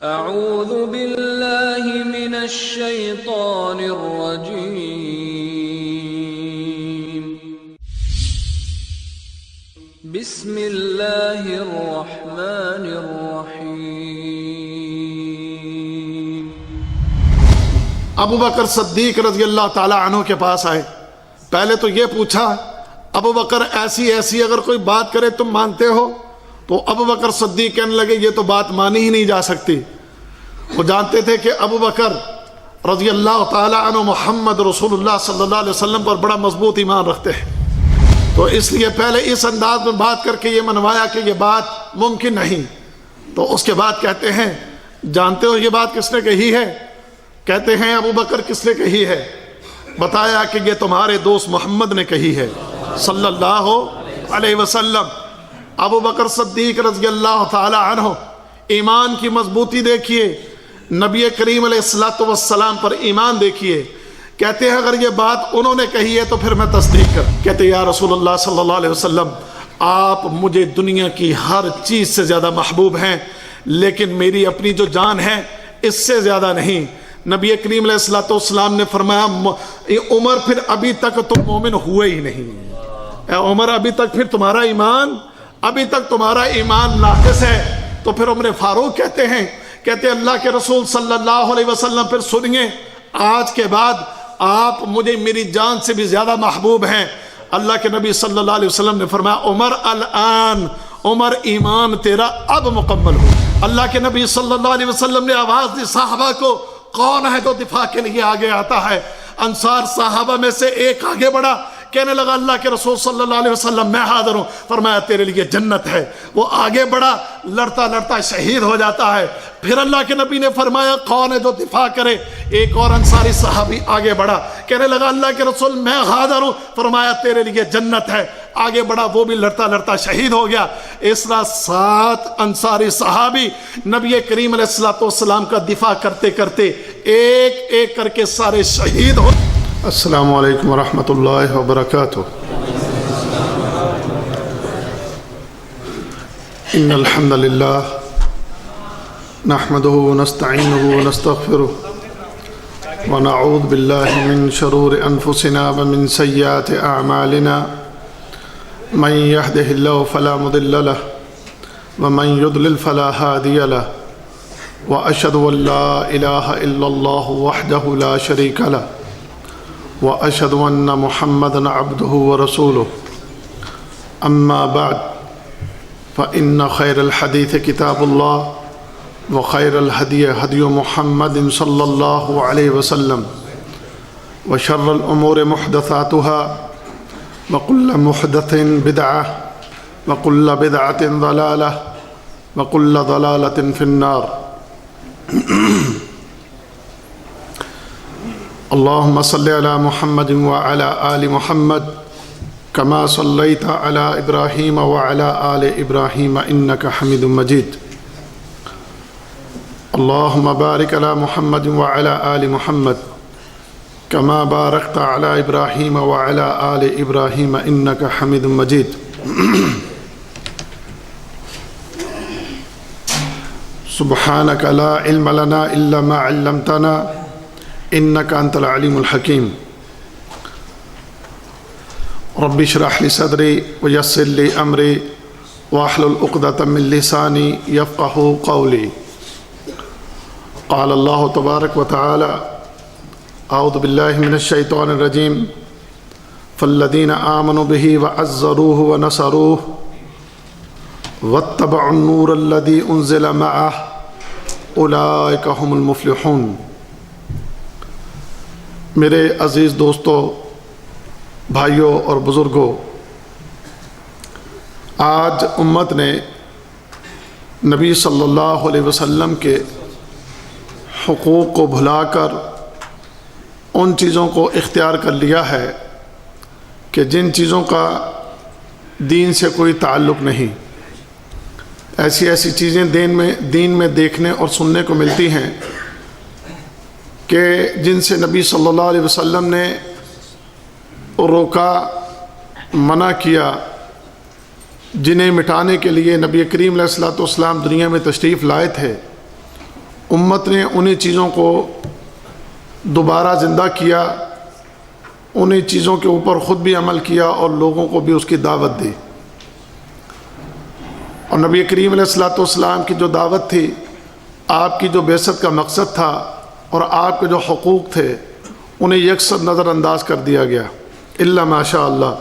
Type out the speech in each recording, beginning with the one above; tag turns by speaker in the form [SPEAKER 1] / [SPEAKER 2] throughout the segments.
[SPEAKER 1] اعوذ باللہ من الشیطان الرجیم بسم اللہ الرحمن الرحیم۔
[SPEAKER 2] ابو بکر صدیق رضی اللہ تعالی عنہ کے پاس آئے، پہلے تو یہ پوچھا ابو بکر ایسی اگر کوئی بات کرے تم مانتے ہو؟ تو ابو بکر صدیق کہنے لگے یہ تو بات مانی ہی نہیں جا سکتی۔ وہ جانتے تھے کہ ابو بکر رضی اللہ تعالی عنہ محمد رسول اللہ صلی اللہ علیہ وسلم پر بڑا مضبوط ایمان رکھتے ہیں، تو اس لیے پہلے اس انداز میں بات کر کے یہ منوایا کہ یہ بات ممکن نہیں۔ تو اس کے بعد کہتے ہیں جانتے ہو یہ بات کس نے کہی ہے؟ کہتے ہیں ابو بکر کس نے کہی ہے؟ بتایا کہ یہ تمہارے دوست محمد نے کہی ہے صلی اللہ علیہ وسلم۔ ابو بکر صدیق رضی اللہ تعالی عنہ ایمان کی مضبوطی دیکھیے، نبی کریم علیہ السلام پر ایمان دیکھیے۔ کہتے ہیں اگر یہ بات انہوں نے کہی ہے تو پھر میں تصدیق کر۔ کہتے ہیں یا رسول اللہ صلی اللہ علیہ وسلم، آپ مجھے دنیا کی ہر چیز سے زیادہ محبوب ہیں، لیکن میری اپنی جو جان ہے اس سے زیادہ نہیں۔ نبی کریم علیہ السلام نے فرمایا عمر پھر ابھی تک تم مومن ہوئے ہی نہیں، اے عمر ابھی تک پھر تمہارا ایمان ناقص ہے۔ تو پھر عمر فاروق کہتے ہیں اللہ کے رسول صلی اللہ علیہ وسلم پھر سنیے، آج کے بعد آپ مجھے میری جان سے بھی زیادہ محبوب ہیں۔ اللہ کے نبی صلی اللہ علیہ وسلم نے فرمایا عمر الآن، عمر ایمان تیرا اب مکمل ہو۔ اللہ کے نبی صلی اللہ علیہ وسلم نے آواز دی صحابہ کو، کون ہے جو دفاع کے لیے آگے آتا ہے؟ انصار صحابہ میں سے ایک آگے بڑھا، کہنے لگا اللہ کے رسول صلی اللہ علیہ وسلم میں حاضر ہوں۔ فرمایا تیرے لیے جنت ہے۔ وہ آگے بڑھا، لڑتا لڑتا شہید ہو جاتا ہے۔ پھر اللہ کے نبی نے فرمایا کون ہے جو دفاع کرے؟ ایک اور انصاری صحابی آگے بڑھا، کہنے لگا اللہ کے رسول میں حاضر ہوں۔ فرمایا تیرے لیے جنت ہے۔ آگے بڑھا، وہ بھی لڑتا لڑتا شہید ہو گیا۔ اس طرح 7 انصاری صحابی نبی کریم علیہ السلام کا دفاع کرتے کرتے ایک ایک کر کے سارے شہید ہو۔ السلام علیکم ورحمۃ اللہ وبرکاتہ۔ ان الحمد للہ نحمده ونستعینه ونستغفره ونعوذ باللہ من شرور انفسنا ومن سیئات اعمالنا من يهده الله فلا مضل له ومن يضلل فلا هادي له واشهد ان لا اله الا الله وحده لا شريك له وأشهد أن محمدًا عبده ورسوله أما بعد فإن خير الحديث كتاب الله وخير الهدي هدي محمد صلى الله عليه وسلم وشر الأمور محدثاتها وكل محدثة بدعة وكل بدعة ضلالة وكل ضلالة في النار۔ اللهم صل على محمد وعلى آل محمد كما صليت على إبراهيم وعلى آل إبراهيم إنك حميد مجيد۔ اللهم بارك على محمد وعلى آل محمد كما باركت على إبراهيم وعلى آل إبراهيم إنك حميد مجيد۔ سبحانك لا علم لنا إلا ما علمتنا انک انت العلیم الحکیم۔ رب اشرح لی صدری ویسر لی امری واحلل عقدۃ من لسانی یفقہوا قولی۔ قال اللہ تبارک وتعالی اعوذ باللہ من الشیطان الرجیم فالذین آمنوا بہ وعزروہ ونصروہ واتبعوا النور الذی انزل معہ اولئک هم المفلحون۔ میرے عزیز دوستو، بھائیوں اور بزرگوں، آج امت نے نبی صلی اللہ علیہ وسلم کے حقوق کو بھلا کر ان چیزوں کو اختیار کر لیا ہے کہ جن چیزوں کا دین سے کوئی تعلق نہیں۔ ایسی چیزیں دین میں دیکھنے اور سننے کو ملتی ہیں کہ جن سے نبی صلی اللہ علیہ وسلم نے روکا، منع کیا، جنہیں مٹانے کے لیے نبی کریم علیہ السلام دنیا میں تشریف لائے تھے، امت نے انہی چیزوں کو دوبارہ زندہ کیا، انہی چیزوں کے اوپر خود بھی عمل کیا اور لوگوں کو بھی اس کی دعوت دی۔ اور نبی کریم علیہ الصلوۃ والسلام کی جو دعوت تھی، آپ کی جو بعثت کا مقصد تھا اور آپ کے جو حقوق تھے، انہیں یکسر نظر انداز کر دیا گیا الا ماشاء اللہ۔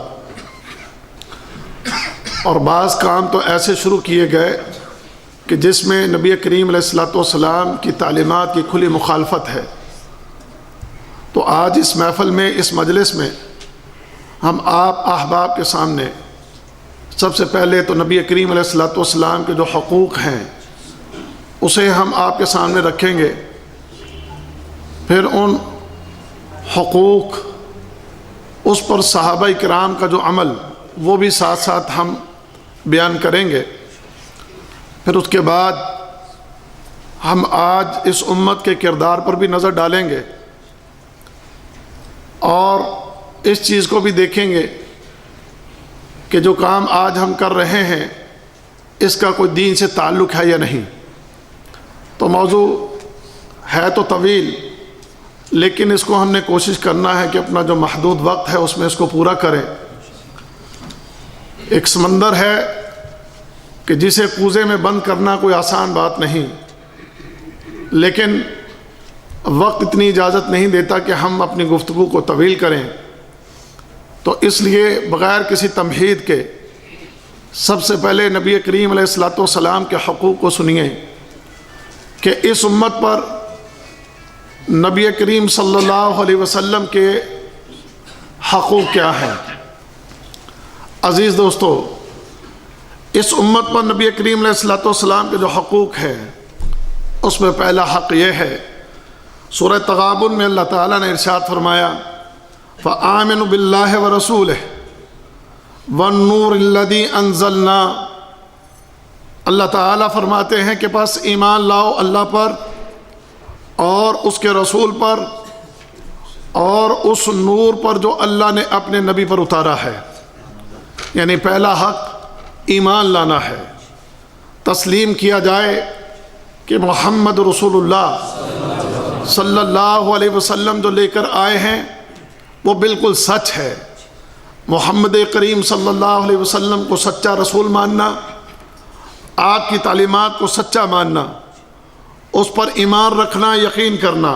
[SPEAKER 2] اور بعض کام تو ایسے شروع کیے گئے کہ جس میں نبی کریم علیہ الصلوۃ والسلام کی تعلیمات کی کھلی مخالفت ہے۔ تو آج اس محفل میں، اس مجلس میں ہم آپ احباب کے سامنے سب سے پہلے تو نبی کریم علیہ الصلوۃ والسلام کے جو حقوق ہیں اسے ہم آپ کے سامنے رکھیں گے، پھر ان حقوق، اس پر صحابہ کرام کا جو عمل وہ بھی ساتھ ساتھ ہم بیان کریں گے۔ پھر اس کے بعد ہم آج اس امت کے کردار پر بھی نظر ڈالیں گے اور اس چیز کو بھی دیکھیں گے کہ جو کام آج ہم کر رہے ہیں اس کا کوئی دین سے تعلق ہے یا نہیں۔ تو موضوع ہے تو طویل، لیکن اس کو ہم نے کوشش کرنا ہے کہ اپنا جو محدود وقت ہے اس میں اس کو پورا کریں۔ ایک سمندر ہے کہ جسے کوزے میں بند کرنا کوئی آسان بات نہیں، لیکن وقت اتنی اجازت نہیں دیتا کہ ہم اپنی گفتگو کو طویل کریں۔ تو اس لیے بغیر کسی تمہید کے سب سے پہلے نبی کریم علیہ الصلوۃ والسلام کے حقوق کو سنیے کہ اس امت پر نبی کریم صلی اللہ علیہ وسلم کے حقوق کیا ہیں۔ عزیز دوستو، اس امت پر نبی کریم علیہ الصلوۃ والسلام کے جو حقوق ہیں اس میں پہلا حق یہ ہے، سورہ تغابن میں اللہ تعالیٰ نے ارشاد فرمایا فآمنوا باللہ ورسولہ والنور الذی انزلنا۔ اللہ تعالیٰ فرماتے ہیں کہ بس ایمان لاؤ اللہ پر اور اس کے رسول پر اور اس نور پر جو اللہ نے اپنے نبی پر اتارا ہے۔ یعنی پہلا حق ایمان لانا ہے، تسلیم کیا جائے کہ محمد رسول اللہ صلی اللہ علیہ وسلم جو لے کر آئے ہیں وہ بالکل سچ ہے۔ محمد کریم صلی اللہ علیہ وسلم کو سچا رسول ماننا، آپ کی تعلیمات کو سچا ماننا، اس پر ایمان رکھنا، یقین کرنا۔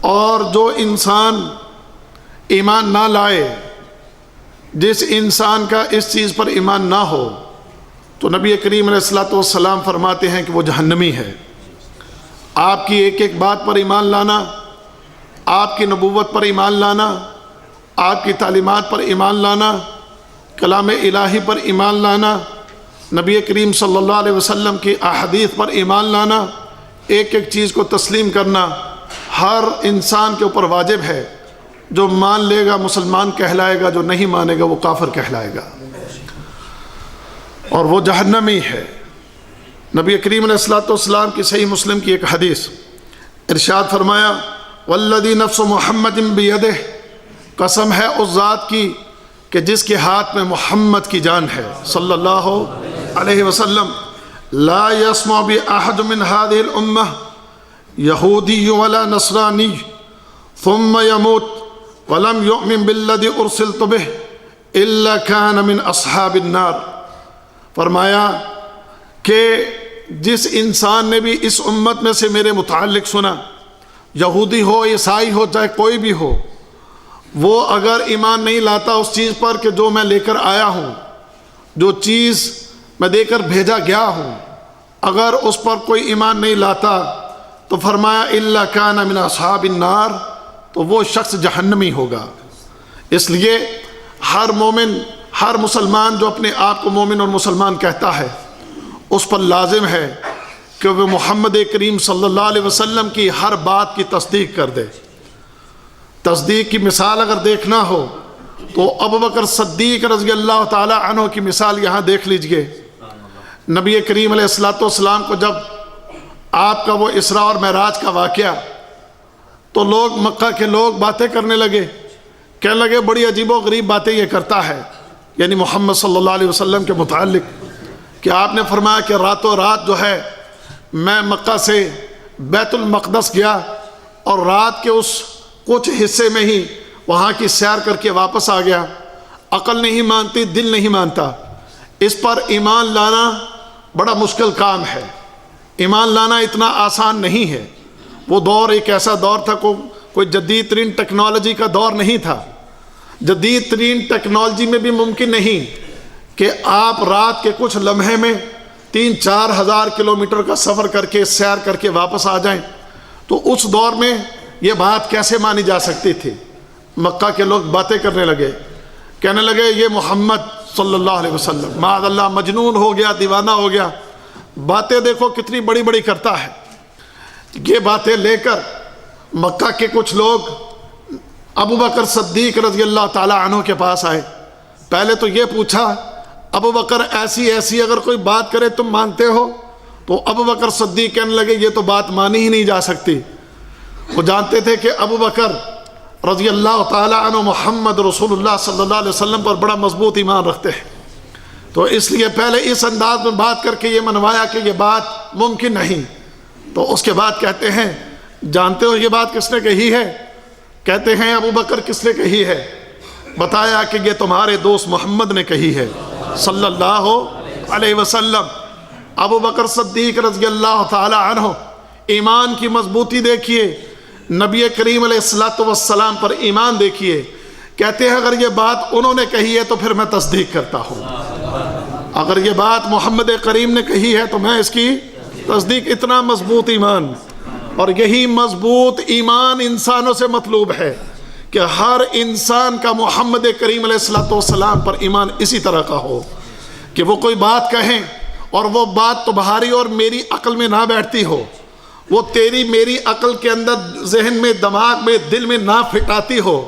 [SPEAKER 2] اور جو انسان ایمان نہ لائے، جس انسان کا اس چیز پر ایمان نہ ہو، تو نبی کریم علیہ الصلوۃ والسلام فرماتے ہیں کہ وہ جہنمی ہے۔ آپ کی ایک ایک بات پر ایمان لانا، آپ کی نبوت پر ایمان لانا، آپ کی تعلیمات پر ایمان لانا، کلام الہی پر ایمان لانا، نبی کریم صلی اللہ علیہ وسلم کی احادیث پر ایمان لانا، ایک ایک چیز کو تسلیم کرنا ہر انسان کے اوپر واجب ہے۔ جو مان لے گا مسلمان کہلائے گا، جو نہیں مانے گا وہ کافر کہلائے گا اور وہ جہنمی ہے۔ نبی کریم علیہ الصلوۃ والسلام کی صحیح مسلم کی ایک حدیث، ارشاد فرمایا والذی نفس محمد بیدہ، قسم ہے اس ذات کی کہ جس کے ہاتھ میں محمد کی جان ہے صلی اللہ علیہ وسلم، لا یسمع بأحد من هذه الامہ یہودی ولا نصرانی ثم يموت ولم يؤمن بالذی ارسلت به الا كان من اصحاب النار۔ فرمایا کہ جس انسان نے بھی اس امت میں سے میرے متعلق سنا، یہودی ہو، عیسائی ہو، چاہے کوئی بھی ہو، وہ اگر ایمان نہیں لاتا اس چیز پر کہ جو میں لے کر آیا ہوں، جو چیز میں دے کر بھیجا گیا ہوں، اگر اس پر کوئی ایمان نہیں لاتا تو فرمایا الا کان من اصحاب النار، تو وہ شخص جہنمی ہوگا۔ اس لیے ہر مومن، ہر مسلمان جو اپنے آپ کو مومن اور مسلمان کہتا ہے، اس پر لازم ہے کہ وہ محمد کریم صلی اللہ علیہ وسلم کی ہر بات کی تصدیق کر دے۔ تصدیق کی مثال اگر دیکھنا ہو تو ابوبکر صدیق رضی اللہ تعالی عنہ کی مثال یہاں دیکھ لیجئے۔ نبی کریم علیہ الصلوۃ والسلام کو جب آپ کا وہ اسراء اور معراج کا واقعہ، تو لوگ، مکہ کے لوگ باتیں کرنے لگے، کہنے لگے بڑی عجیب و غریب باتیں یہ کرتا ہے، یعنی محمد صلی اللہ علیہ وسلم کے متعلق، کہ آپ نے فرمایا کہ راتوں رات جو ہے میں مکہ سے بیت المقدس گیا اور رات کے اس کچھ حصے میں ہی وہاں کی سیر کر کے واپس آ گیا. عقل نہیں مانتی، دل نہیں مانتا. اس پر ایمان لانا بڑا مشکل کام ہے. ایمان لانا اتنا آسان نہیں ہے. وہ دور ایک ایسا دور تھا، کوئی جدید ترین ٹیکنالوجی کا دور نہیں تھا. جدید ترین ٹیکنالوجی میں بھی ممکن نہیں کہ آپ رات کے کچھ لمحے میں 3-4 ہزار کلومیٹر کا سفر کر کے سیر کر کے واپس آ جائیں. تو اس دور میں یہ بات کیسے مانی جا سکتی تھی؟ مکہ کے لوگ باتیں کرنے لگے، کہنے لگے یہ محمد صلی اللہ علیہ وسلم معاذ اللہ مجنون ہو گیا، دیوانہ ہو گیا. باتیں دیکھو کتنی بڑی بڑی کرتا ہے. یہ باتیں لے کر مکہ کے کچھ لوگ ابو بکر صدیق رضی اللہ تعالی عنہ کے پاس آئے. پہلے تو یہ پوچھا ابو بکر ایسی اگر کوئی بات کرے تم مانتے ہو؟ تو ابو بکر صدیق کہنے لگے یہ تو بات مانی ہی نہیں جا سکتی. وہ جانتے تھے کہ ابو بکر رضی اللہ تعالی عنہ محمد رسول اللہ صلی اللہ علیہ وسلم پر بڑا مضبوط ایمان رکھتے ہیں. تو اس لیے پہلے اس انداز میں بات کر کے یہ منوایا کہ یہ بات ممکن نہیں. تو اس کے بعد کہتے ہیں جانتے ہو یہ بات کس نے کہی ہے؟ کہتے ہیں ابو بکر کس نے کہی ہے؟ بتایا کہ یہ تمہارے دوست محمد نے کہی ہے صلی اللہ علیہ وسلم. ابو بکر صدیق رضی اللہ تعالی عنہ ایمان کی مضبوطی دیکھیے، نبی کریم علیہ السلام پر ایمان دیکھیے. کہتے ہیں اگر یہ بات انہوں نے کہی ہے تو پھر میں تصدیق کرتا ہوں. اگر یہ بات محمد کریم نے کہی ہے تو میں اس کی تصدیق. اتنا مضبوط ایمان. اور یہی مضبوط ایمان انسانوں سے مطلوب ہے کہ ہر انسان کا محمد کریم علیہ السلام پر ایمان اسی طرح کا ہو کہ وہ کوئی بات کہیں اور وہ بات تمہاری اور میری عقل میں نہ بیٹھتی ہو، وہ تیری میری عقل کے اندر ذہن میں دماغ میں دل میں نہ فٹ آتی ہو.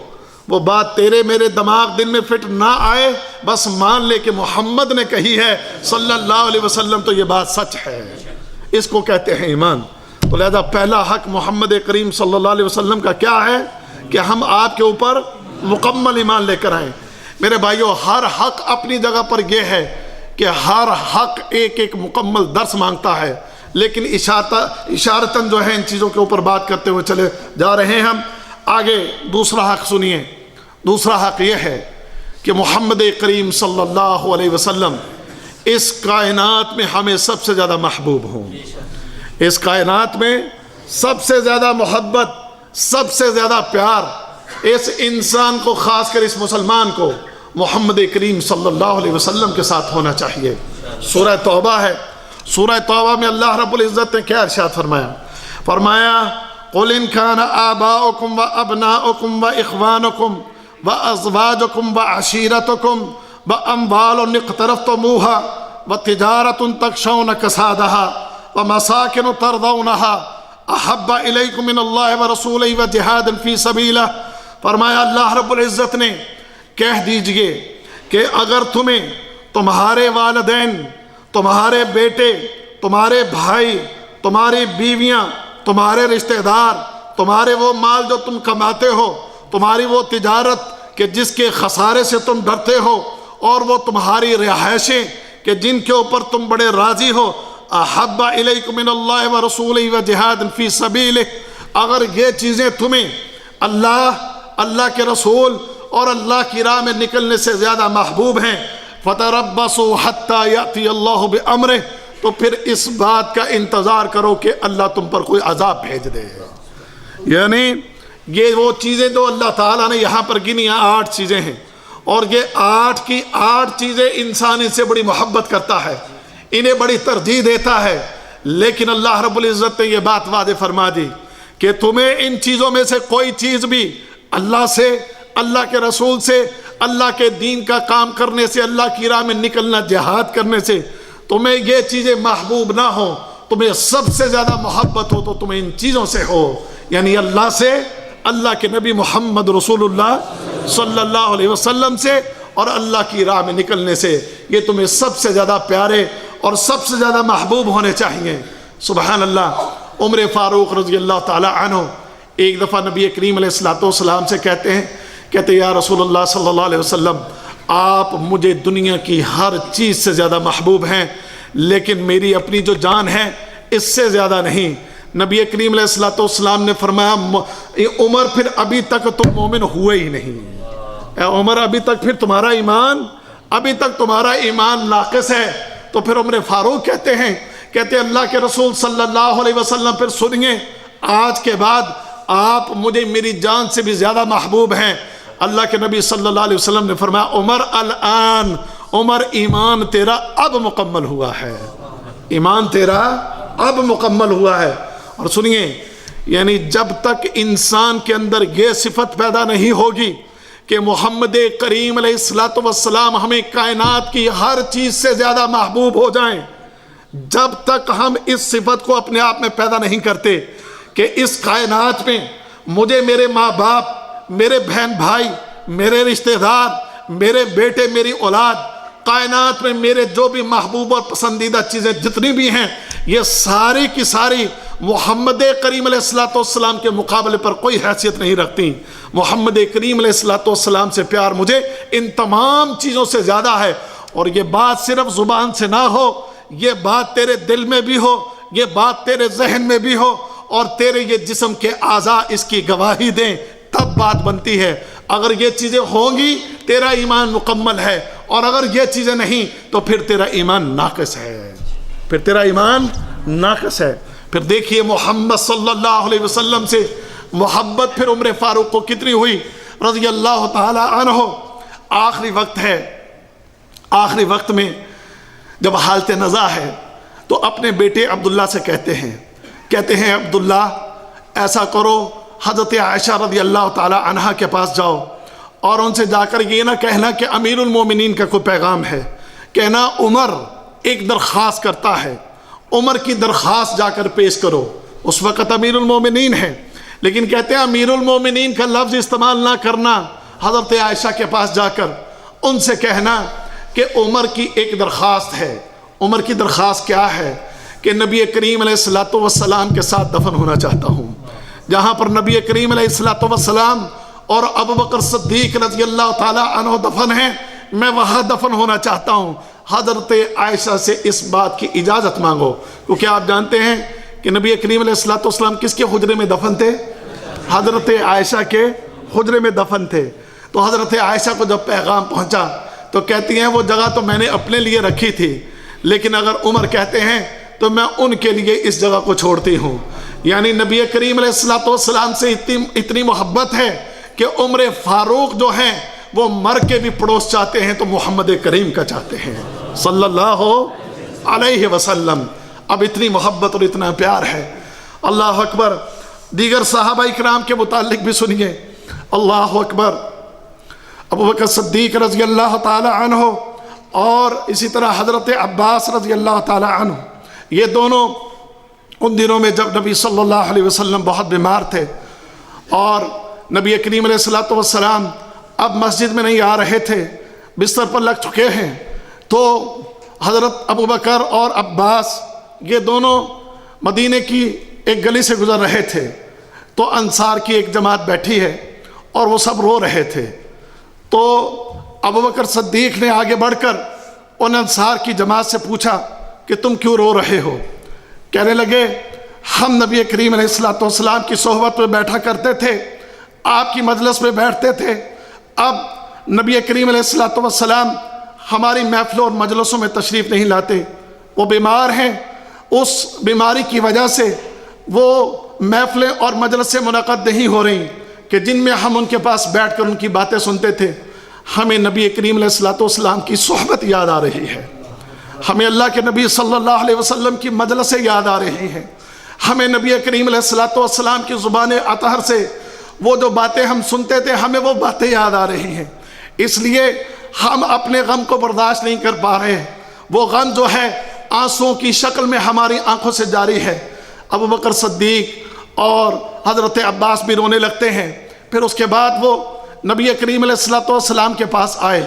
[SPEAKER 2] وہ بات تیرے میرے دماغ دل میں فٹ نہ آئے، بس مان لے کہ محمد نے کہی ہے صلی اللہ علیہ وسلم تو یہ بات سچ ہے. اس کو کہتے ہیں ایمان. تو لہذا پہلا حق محمد کریم صلی اللہ علیہ وسلم کا کیا ہے کہ ہم آپ کے اوپر مکمل ایمان لے کر آئیں. میرے بھائیو، ہر حق اپنی جگہ پر یہ ہے کہ ہر حق ایک مکمل درس مانگتا ہے، لیکن اشارتاً جو ہے ان چیزوں کے اوپر بات کرتے ہوئے چلے جا رہے ہیں ہم. آگے دوسرا حق سنیے. دوسرا حق یہ ہے کہ محمد کریم صلی اللہ علیہ وسلم اس کائنات میں ہمیں سب سے زیادہ محبوب ہوں. اس کائنات میں سب سے زیادہ محبت، سب سے زیادہ پیار اس انسان کو، خاص کر اس مسلمان کو، محمد کریم صلی اللہ علیہ وسلم کے ساتھ ہونا چاہیے. سورہ توبہ ہے. سورہ توبہ میں اللہ رب العزت نے کیا ارشاد فرمایا؟ فرمایا قُلْ إِنْ كَانَ آبَاؤُكُمْ وَأَبْنَاؤُكُمْ وَإِخْوَانُكُمْ وَأَزْوَاجُكُمْ وَعَشِيرَتُكُمْ وَأَمْوَالٌ اقْتَرَفْتُمُوهَا وَتِجَارَةٌ تَخْشَوْنَ كَسَادَهَا وَمَسَاكِنُ تَرْضَوْنَهَا أَحَبَّ إِلَيْكُم مِّنَ اللَّهِ وَرَسُولِهِ وَجِهَادٍ فِي سَبِيلِهِ. فرمایا اللہ رب العزت نے کہہ دیجئے کہ اگر تمہیں تمہارے والدین، تمہارے بیٹے، تمہارے بھائی، تمہاری بیویاں، تمہارے رشتہ دار، تمہارے وہ مال جو تم کماتے ہو، تمہاری وہ تجارت کہ جس کے خسارے سے تم ڈرتے ہو، اور وہ تمہاری رہائشیں کہ جن کے اوپر تم بڑے راضی ہو، احب الیکم من اللہ ورسولہ وجہاد فی سبیلہ، اگر یہ چیزیں تمہیں اللہ کے رسول اور اللہ کی راہ میں نکلنے سے زیادہ محبوب ہیں، فتربصوا حتی یأتی اللہ بامرہ، تو پھر اس بات کا انتظار کرو کہ اللہ تم پر کوئی عذاب بھیج دے. یعنی یہ وہ چیزیں جو اللہ تعالیٰ نے یہاں پر گنی 8 چیزیں ہیں، اور یہ 8 کی 8 چیزیں انسان ان سے بڑی محبت کرتا ہے، انہیں بڑی ترجیح دیتا ہے. لیکن اللہ رب العزت نے یہ بات واضح فرما دی کہ تمہیں ان چیزوں میں سے کوئی چیز بھی اللہ سے، اللہ کے رسول سے، اللہ کے دین کا کام کرنے سے، اللہ کی راہ میں نکلنا، جہاد کرنے سے تمہیں یہ چیزیں محبوب نہ ہو، تمہیں سب سے زیادہ محبت ہو تو تمہیں ان چیزوں سے ہو، یعنی اللہ سے، اللہ کے نبی محمد رسول اللہ صلی اللہ علیہ وسلم سے، اور اللہ کی راہ میں نکلنے سے. یہ تمہیں سب سے زیادہ پیارے اور سب سے زیادہ محبوب ہونے چاہیے. سبحان اللہ. عمر فاروق رضی اللہ تعالی عنہ ایک دفعہ نبی کریم علیہ السلام سے کہتے یا رسول اللہ صلی اللہ علیہ وسلم، آپ مجھے دنیا کی ہر چیز سے زیادہ محبوب ہیں، لیکن میری اپنی جو جان ہے اس سے زیادہ نہیں. نبی کریم علیہ الصلوۃ والسلام نے فرمایا عمر پھر ابھی تک تم مومن ہوئے ہی نہیں، اے عمر ابھی تک پھر تمہارا ایمان ناقص ہے۔ تو پھر عمر فاروق کہتے ہیں اللہ کے رسول صلی اللہ علیہ وسلم پھر سنیے، آج کے بعد آپ مجھے میری جان سے بھی زیادہ محبوب ہیں۔ اللہ کے نبی صلی اللہ علیہ وسلم نے فرمایا عمر الآن، عمر ایمان تیرا اب مکمل ہوا ہے، ایمان تیرا اب مکمل ہوا ہے۔ اور سنیے، یعنی جب تک انسان کے اندر یہ صفت پیدا نہیں ہوگی کہ محمد کریم علیہ السلام ہمیں کائنات کی ہر چیز سے زیادہ محبوب ہو جائیں، جب تک ہم اس صفت کو اپنے آپ میں پیدا نہیں کرتے کہ اس کائنات میں مجھے میرے ماں باپ، میرے بہن بھائی، میرے رشتہ دار، میرے بیٹے، میری اولاد، کائنات میں میرے جو بھی محبوب اور پسندیدہ چیزیں جتنی بھی ہیں، یہ ساری کی ساری محمد کریم علیہ السلام کے مقابلے پر کوئی حیثیت نہیں رکھتی۔ محمد کریم علیہ السلام سے پیار مجھے ان تمام چیزوں سے زیادہ ہے۔ اور یہ بات صرف زبان سے نہ ہو، یہ بات تیرے دل میں بھی ہو، یہ بات تیرے ذہن میں بھی ہو، اور تیرے یہ جسم کے اعضاء اس کی گواہی دیں، تب بات بنتی ہے۔ اگر یہ چیزیں ہوں گی تیرا ایمان مکمل ہے، اور اگر یہ چیزیں نہیں تو پھر تیرا ایمان ناقص ہے، پھر تیرا ایمان ناقص ہے۔ پھر دیکھیے محمد صلی اللہ علیہ وسلم سے محبت پھر عمر فاروق کو کتنی ہوئی رضی اللہ تعالی عنہ۔ آخری وقت ہے، آخری وقت میں جب حالت نزاع ہے تو اپنے بیٹے عبداللہ سے کہتے ہیں عبداللہ ایسا کرو، حضرت عائشہ رضی اللہ تعالی عنہ کے پاس جاؤ اور ان سے جا کر یہ نہ کہنا کہ امیر المومنین کا کوئی پیغام ہے، کہنا عمر ایک درخواست کرتا ہے، عمر کی درخواست جا کر پیش کرو۔ اس وقت امیر المومنین ہے، لیکن کہتے ہیں امیر المومنین کا لفظ استعمال نہ کرنا، حضرت عائشہ کے پاس جا کر ان سے کہنا کہ عمر کی ایک درخواست ہے۔ عمر کی درخواست کیا ہے؟ کہ نبی کریم علیہ السلام کے ساتھ دفن ہونا چاہتا ہوں، جہاں پر نبی کریم علیہ السلام اور ابوبکر صدیق رضی اللہ تعالی عنہ دفن ہیں، میں وہاں دفن ہونا چاہتا ہوں۔ حضرت عائشہ سے اس بات کی اجازت مانگو، کیونکہ آپ جانتے ہیں کہ نبی کریم علیہ السلام کس کے حجرے میں دفن تھے؟ حضرت عائشہ کے حجرے میں دفن تھے۔ تو حضرت عائشہ کو جب پیغام پہنچا تو کہتی ہیں وہ جگہ تو میں نے اپنے لیے رکھی تھی، لیکن اگر عمر کہتے ہیں تو میں ان کے لیے اس جگہ کو چھوڑتی ہوں۔ یعنی نبی کریم علیہ السلام سے اتنی محبت ہے کہ عمر فاروق جو ہیں وہ مر کے بھی پڑوس چاہتے ہیں تو محمد کریم کا چاہتے ہیں صلی اللہ علیہ وسلم۔ اب اتنی محبت اور اتنا پیار ہے۔ اللہ اکبر۔ دیگر صحابہ اکرام کے متعلق بھی سنیے۔ اللہ اکبر۔ ابوبکر صدیق رضی اللہ تعالی عنہ اور اسی طرح حضرت عباس رضی اللہ تعالی عنہ، یہ دونوں ان دنوں میں جب نبی صلی اللہ علیہ وسلم بہت بیمار تھے اور نبی کریم علیہ السلام اب مسجد میں نہیں آ رہے تھے، بستر پر لگ چکے ہیں، تو حضرت ابوبکر اور عباس یہ دونوں مدینے کی ایک گلی سے گزر رہے تھے، تو انصار کی ایک جماعت بیٹھی ہے اور وہ سب رو رہے تھے۔ تو ابوبکر صدیق نے آگے بڑھ کر ان انصار کی جماعت سے پوچھا کہ تم کیوں رو رہے ہو؟ کہنے لگے ہم نبی کریم علیہ السلام کی صحبت میں بیٹھا کرتے تھے، آپ کی مجلس میں بیٹھتے تھے، اب نبی کریم علیہ السلام ہماری محفلوں اور مجلسوں میں تشریف نہیں لاتے، وہ بیمار ہیں، اس بیماری کی وجہ سے وہ محفلیں اور مجلسیں منعقد نہیں ہو رہی کہ جن میں ہم ان کے پاس بیٹھ کر ان کی باتیں سنتے تھے۔ ہمیں نبی کریم علیہ السلام کی صحبت یاد آ رہی ہے، ہمیں اللہ کے نبی صلی اللہ علیہ وسلم کی مجلسیں یاد آ رہی ہیں، ہمیں نبی کریم علیہ السلام کی زبان اطہر سے وہ جو باتیں ہم سنتے تھے ہمیں وہ باتیں یاد آ رہی ہیں، اس لیے ہم اپنے غم کو برداشت نہیں کر پا رہے۔ وہ غم جو ہے آنسوؤں کی شکل میں ہماری آنکھوں سے جاری ہے۔ ابوبکر صدیق اور حضرت عباس بھی رونے لگتے ہیں۔ پھر اس کے بعد وہ نبی کریم علیہ السلام کے پاس آئے،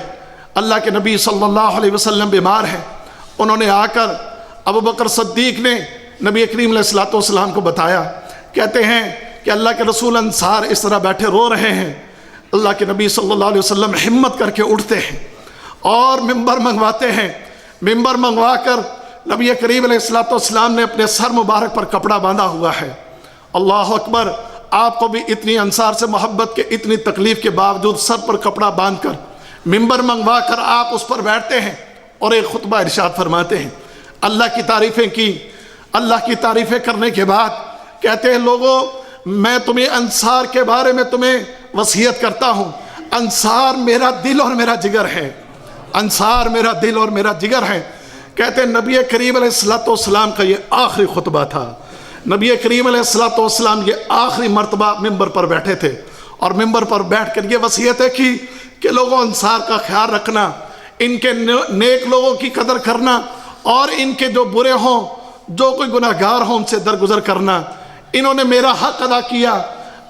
[SPEAKER 2] اللہ کے نبی صلی اللہ علیہ وسلم بیمار ہیں، انہوں نے آ کر ابوبکر صدیق نے نبی کریم علیہ السلام کو بتایا، کہتے ہیں کہ اللہ کے رسول انصار اس طرح بیٹھے رو رہے ہیں۔ اللہ کے نبی صلی اللہ علیہ وسلم ہمت کر کے اٹھتے ہیں اور ممبر منگواتے ہیں، ممبر منگوا کر نبی کریم علیہ السلام نے اپنے سر مبارک پر کپڑا باندھا ہوا ہے۔ اللہ اکبر، آپ کو بھی اتنی انصار سے محبت کے اتنی تکلیف کے باوجود سر پر کپڑا باندھ کر ممبر منگوا کر آپ اس پر بیٹھتے ہیں اور ایک خطبہ ارشاد فرماتے ہیں۔ اللہ کی تعریفیں کی، اللہ کی تعریفیں کرنے کے بعد کہتے ہیں لوگوں میں تمہیں انصار کے بارے میں تمہیں وصیت کرتا ہوں، انصار میرا دل اور میرا جگر ہے، انصار میرا دل اور میرا جگر ہے۔ کہتے ہیں نبی کریم علیہ السلام کا یہ آخری خطبہ تھا۔ نبی کریم علیہ السلام یہ آخری مرتبہ ممبر پر بیٹھے تھے اور ممبر پر بیٹھ کر یہ وصیتیں کی کہ لوگوں انصار کا خیال رکھنا، ان کے نیک لوگوں کی قدر کرنا اور ان کے جو برے ہوں، جو کوئی گناہگار ہوں ان سے درگزر کرنا۔ انہوں نے میرا حق ادا کیا،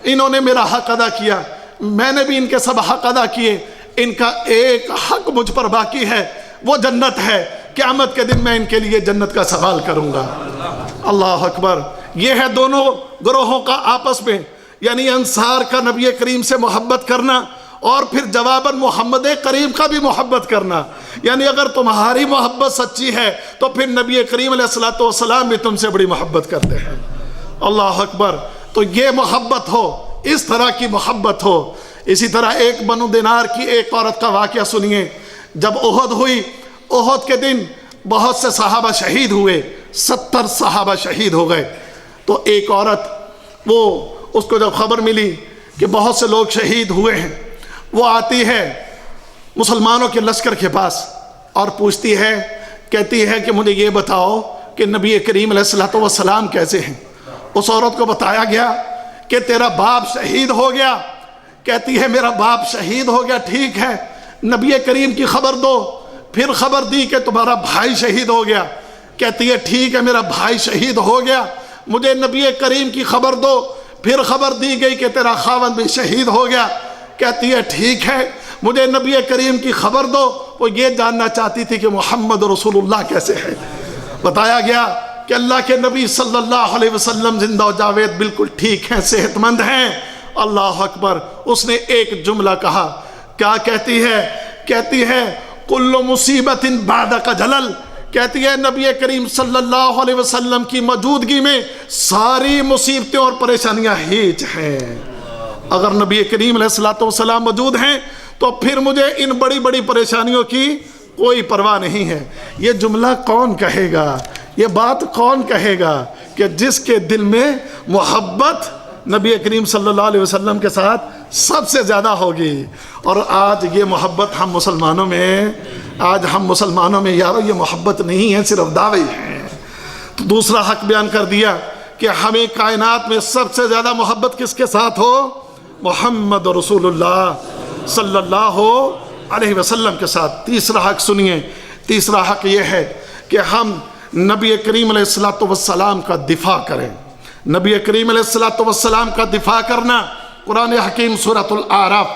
[SPEAKER 2] انہوں نے میرا حق ادا کیا، میں نے بھی ان کے سب حق ادا کیے، ان کا ایک حق مجھ پر باقی ہے، وہ جنت ہے۔ قیامت کے دن میں ان کے لیے جنت کا سوال کروں گا۔ اللہ اکبر، یہ ہے دونوں گروہوں کا آپس میں، یعنی انصار کا نبی کریم سے محبت کرنا اور پھر جواباً محمد کریم کا بھی محبت کرنا۔ یعنی اگر تمہاری محبت سچی ہے تو پھر نبی کریم علیہ السلام بھی تم سے بڑی محبت کرتے ہیں۔ اللہ اکبر، تو یہ محبت ہو، اس طرح کی محبت ہو۔ اسی طرح ایک بنو دینار کی ایک عورت کا واقعہ سنیے۔ جب احد ہوئی، احد کے دن بہت سے صحابہ شہید ہوئے، 70 صحابہ شہید ہو گئے۔ تو ایک عورت، وہ اس کو جب خبر ملی کہ بہت سے لوگ شہید ہوئے ہیں، وہ آتی ہے مسلمانوں کے لشکر کے پاس اور پوچھتی ہے، کہتی ہے کہ مجھے یہ بتاؤ کہ نبی کریم علیہ السلام کیسے ہیں۔ اس عورت کو بتایا گیا کہ تیرا باپ شہید ہو گیا۔ کہتی ہے میرا باپ شہید ہو گیا، ٹھیک ہے، نبی کریم کی خبر دو۔ پھر خبر دی کہ تمہارا بھائی شہید ہو گیا۔ کہتی ہے ٹھیک ہے، میرا بھائی شہید ہو گیا، مجھے نبی کریم کی خبر دو۔ پھر خبر دی گئی کہ تیرا خاوند بھی شہید ہو گیا۔ کہتی ہے ٹھیک ہے، مجھے نبی کریم کی خبر دو۔ وہ یہ جاننا چاہتی تھی کہ محمد رسول اللہ کیسے ہے۔ بتایا گیا کہ اللہ کے نبی صلی اللہ علیہ وسلم زندہ و جاوید بالکل ٹھیک ہیں، صحت مند ہیں۔ اللہ اکبر، اس نے ایک جملہ کہا، کیا کہتی ہے؟ کہتی ہے کل مصیبت بعدک جلل۔ کہتی ہے نبی کریم صلی اللہ علیہ وسلم کی موجودگی میں ساری مصیبتیں اور پریشانیاں ہیچ ہیں۔ اگر نبی کریم علیہ السلام موجود ہیں تو پھر مجھے ان بڑی بڑی پریشانیوں کی کوئی پرواہ نہیں ہے۔ یہ جملہ کون کہے گا؟ یہ بات کون کہے گا کہ جس کے دل میں محبت نبی کریم صلی اللہ علیہ وسلم کے ساتھ سب سے زیادہ ہوگی۔ اور آج یہ محبت ہم مسلمانوں میں یارو یہ محبت نہیں ہے، صرف دعوے ہیں۔ تو دوسرا حق بیان کر دیا کہ ہمیں کائنات میں سب سے زیادہ محبت کس کے ساتھ ہو؟ محمد رسول اللہ صلی اللہ علیہ وسلم کے ساتھ۔ تیسرا حق سنیے، تیسرا حق یہ ہے کہ ہم نبی کریم علیہ السلام کا دفاع کریں۔ نبی کریم علیہ السلام کا دفاع کرنا، قرآن حکیم سورۃ الاعراف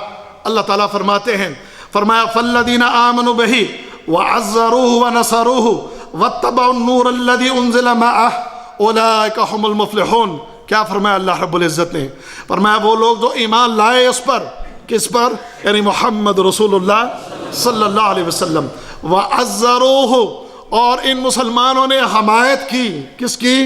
[SPEAKER 2] اللہ تعالیٰ فرماتے ہیں، فرمایا فالذین آمنوا بہ وعزروہ ونصروہ واتبعوا النور الذی انزل معہ اولئک ھم المفلحون۔ کیا فرمایا اللہ رب العزت نے؟ فرمایا وہ لوگ جو ایمان لائے اس پر، کس پر؟ یعنی محمد رسول اللہ صلی اللہ علیہ وسلم، وعزروہ، اور ان مسلمانوں نے حمایت کی، کس کی؟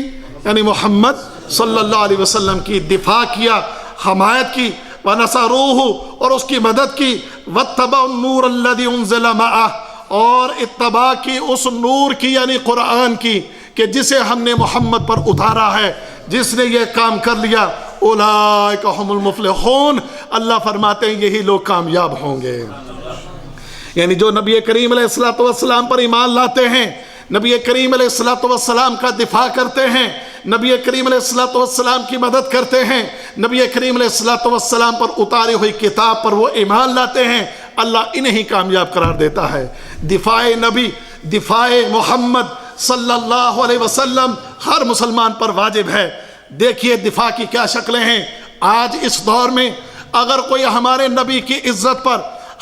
[SPEAKER 2] یعنی محمد صلی اللہ علیہ وسلم کی، دفاع کیا، حمایت کی، وَنَصَرُوهُ، اور اس کی مدد کی، وَاتَّبَعُوا النُّورَ الَّذِي أُنزِلَ مَعَهُ، اور اتباع کی اس نور کی یعنی قرآن کی کہ جسے ہم نے محمد پر اتارا ہے۔ جس نے یہ کام کر لیا اولئک ھم المفلحون، اللہ فرماتے ہیں یہی لوگ کامیاب ہوں گے۔ یعنی جو نبی کریم علیہ السلام پر ایمان لاتے ہیں، نبی کریم علیہ السلام کا دفاع کرتے ہیں، نبی کریم علیہ السلام کی مدد کرتے ہیں، نبی کریم علیہ السلام پر اتاری ہوئی کتاب پر وہ ایمان لاتے ہیں، اللہ انہیں کامیاب قرار دیتا ہے۔ دفاع نبی، دفاع محمد صلی اللہ علیہ وسلم ہر مسلمان پر واجب ہے۔ دیکھیے دفاع کی کیا شکلیں ہیں۔ آج اس دور میں اگر کوئی ہمارے نبی کی عزت پر،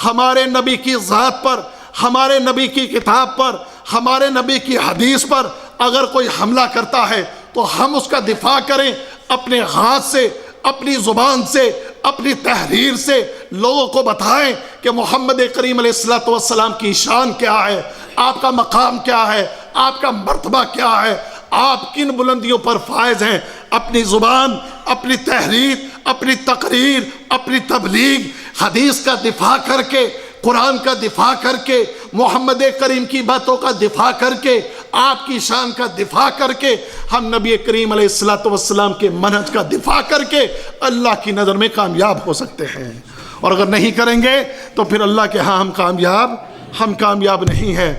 [SPEAKER 2] ہمارے نبی کی ذات پر، ہمارے نبی کی کتاب پر، ہمارے نبی کی حدیث پر اگر کوئی حملہ کرتا ہے تو ہم اس کا دفاع کریں، اپنے ہاتھ سے، اپنی زبان سے، اپنی تحریر سے لوگوں کو بتائیں کہ محمد کریم علیہ السلام کی شان کیا ہے، آپ کا مقام کیا ہے، آپ کا مرتبہ کیا ہے، آپ کن بلندیوں پر فائز ہیں۔ اپنی زبان، اپنی تحریر، اپنی تقریر، اپنی تبلیغ، حدیث کا دفاع کر کے، قرآن کا دفاع کر کے، محمد کریم کی باتوں کا دفاع کر کے، آپ کی شان کا دفاع کر کے، ہم نبی کریم علیہ السلام کے منہج کا دفاع کر کے اللہ کی نظر میں کامیاب ہو سکتے ہیں۔ اور اگر نہیں کریں گے تو پھر اللہ کے ہاں ہم کامیاب نہیں ہیں۔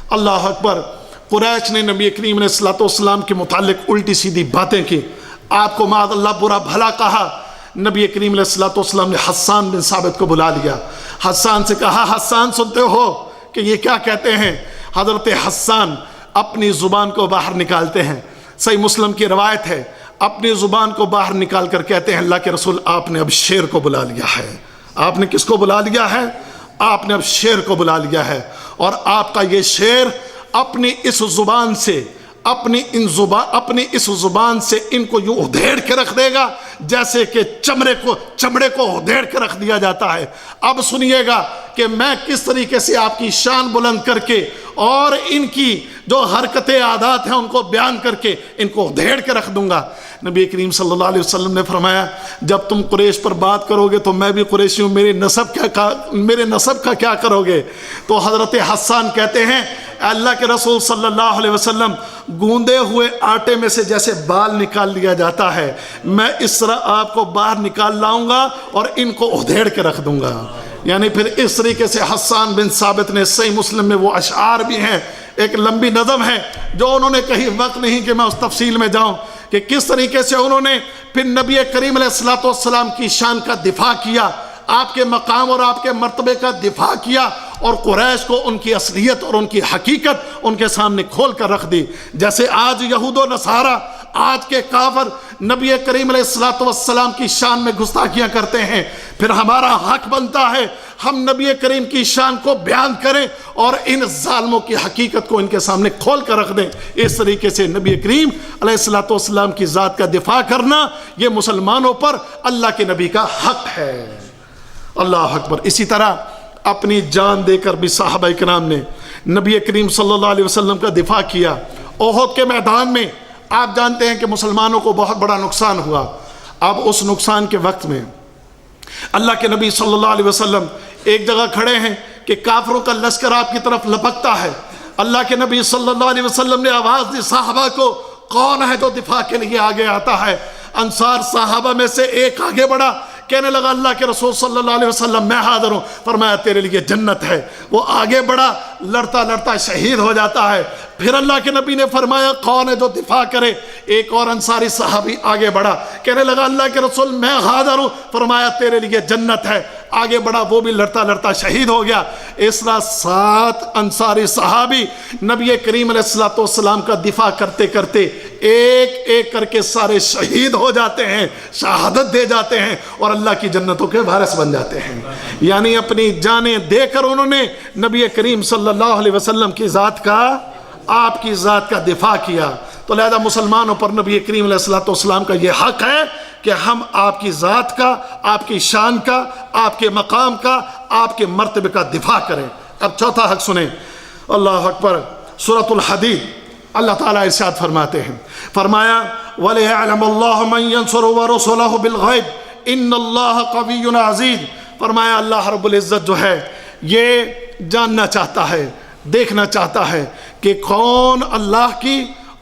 [SPEAKER 2] اللہ اکبر۔ قریش نے نبی کریم علیہ السلام کے متعلق الٹی سیدھی باتیں کی، آپ کو معاذ اللہ برا بھلا کہا۔ نبی کریم علیہ السلام نے حسان بن ثابت کو بلا لیا، حسان سے کہا، حسان سنتے ہو کہ یہ کیا کہتے ہیں؟ حضرت حسان اپنی زبان کو باہر نکالتے ہیں، صحیح مسلم کی روایت ہے، اپنی زبان کو باہر نکال کر کہتے ہیں، اللہ کے رسول آپ نے اب شیر کو بلا لیا ہے۔ آپ نے کس کو بلا لیا ہے؟ آپ نے اب شیر کو بلا لیا ہے، اور آپ کا یہ شیر اپنی اس زبان سے اپنی اس زبان سے ان کو یوں ادھیڑ کے رکھ دے گا جیسے کہ چمڑے کو ادھیڑ کے رکھ دیا جاتا ہے۔ اب سنیے گا کہ میں کس طریقے سے آپ کی شان بلند کر کے اور ان کی جو حرکتیں عادات ہیں ان کو بیان کر کے ان کو ادھیڑ کے رکھ دوں گا۔ نبی کریم صلی اللہ علیہ وسلم نے فرمایا، جب تم قریش پر بات کرو گے تو میں بھی قریشی ہوں، میرے نسب کا کیا کرو گے؟ تو حضرت حسان کہتے ہیں، اللہ کے رسول صلی اللہ علیہ وسلم، گوندے ہوئے آٹے میں سے جیسے بال نکال لیا جاتا ہے، میں اس طرح آپ کو باہر نکال لاؤں گا اور ان کو ادھیڑ کے رکھ دوں گا۔ یعنی پھر اس طریقے سے حسان بن ثابت نے، صحیح مسلم میں وہ اشعار بھی ہیں، ایک لمبی نظم ہے جو انہوں نے کہیں، وقت نہیں کہ میں اس تفصیل میں جاؤں کہ کس طریقے سے انہوں نے پھر نبی کریم علیہ السلام کی شان کا دفاع کیا، آپ کے مقام اور آپ کے مرتبے کا دفاع کیا، اور قریش کو ان کی اصلیت اور ان کی حقیقت ان کے سامنے کھول کر رکھ دی۔ جیسے آج یہود و نصارہ، آج کے کافر نبی کریم علیہ السلام کی شان میں گستاخیاں کرتے ہیں، پھر ہمارا حق بنتا ہے ہم نبی کریم کی شان کو بیان کریں اور ان ظالموں کی حقیقت کو ان کے سامنے کھول کر رکھ دیں۔ اس طریقے سے نبی کریم علیہ السلام کی ذات کا دفاع کرنا یہ مسلمانوں پر اللہ کے نبی کا حق ہے۔ اللہ اکبر۔ اسی طرح اپنی جان دے کر بھی صحابہ کرام نے نبی کریم صلی اللہ علیہ وسلم کا دفاع کیا۔ احد کے میدان میں آپ جانتے ہیں کہ مسلمانوں کو بہت بڑا نقصان ہوا۔ اب اس نقصان کے وقت میں اللہ کے نبی صلی اللہ علیہ وسلم ایک جگہ کھڑے ہیں کہ کافروں کا لشکر آپ کی طرف لپکتا ہے۔ اللہ کے نبی صلی اللہ علیہ وسلم نے آواز دی صحابہ کو، کون ہے جو دفاع کے لیے آگے آتا ہے؟ انصار صحابہ میں سے ایک آگے بڑھا، کہنے لگا، اللہ کے رسول صلی اللہ علیہ وسلم میں حاضر ہوں۔ فرمایا، تیرے لیے جنت ہے۔ وہ آگے بڑھا، لڑتا لڑتا شہید ہو جاتا ہے۔ پھر اللہ کے نبی نے فرمایا، کون ہے جو دفاع کرے؟ ایک اور انصاری صحابی آگے بڑھا، کہنے لگا، اللہ کے رسول میں حاضر ہوں۔ فرمایا، تیرے لیے جنت ہے۔ آگے بڑھا، وہ بھی لڑتا لڑتا شہید ہو گیا۔ اس طرح 7 انصاری صحابی نبی کریم علیہ السلام کا دفاع کرتے کرتے ایک ایک کر کے سارے شہید ہو جاتے ہیں، شہادت دے جاتے ہیں اور اللہ کی جنتوں کے وارث بن جاتے ہیں۔ یعنی اپنی جانیں دے کر انہوں نے نبی کریم صلی اللہ علیہ وسلم کی ذات کا، آپ کی ذات کا دفاع کیا۔ تو لہذا مسلمانوں پر نبی کریم علیہ السلام کا یہ حق ہے کہ ہم آپ کی ذات کا، آپ کی شان کا، آپ کے مقام کا، آپ کے مرتبے کا دفاع کریں۔ اب چوتھا حق سنیں۔ اللہ اکبر۔ سورۃ الحدید اللہ تعالیٰ ارشاد فرماتے ہیں، فرمایا، وَلِيَعْلَمَ اللَّهُ مَن يَنصُرُهُ وَرُسُلَهُ بِالْغَيْبِ إِنَّ اللَّهَ قَوِيٌّ عَزِيزٌ۔ فرمایا اللہ رب العزت جو ہے یہ جاننا چاہتا ہے، دیکھنا چاہتا ہے کہ کون اللہ کی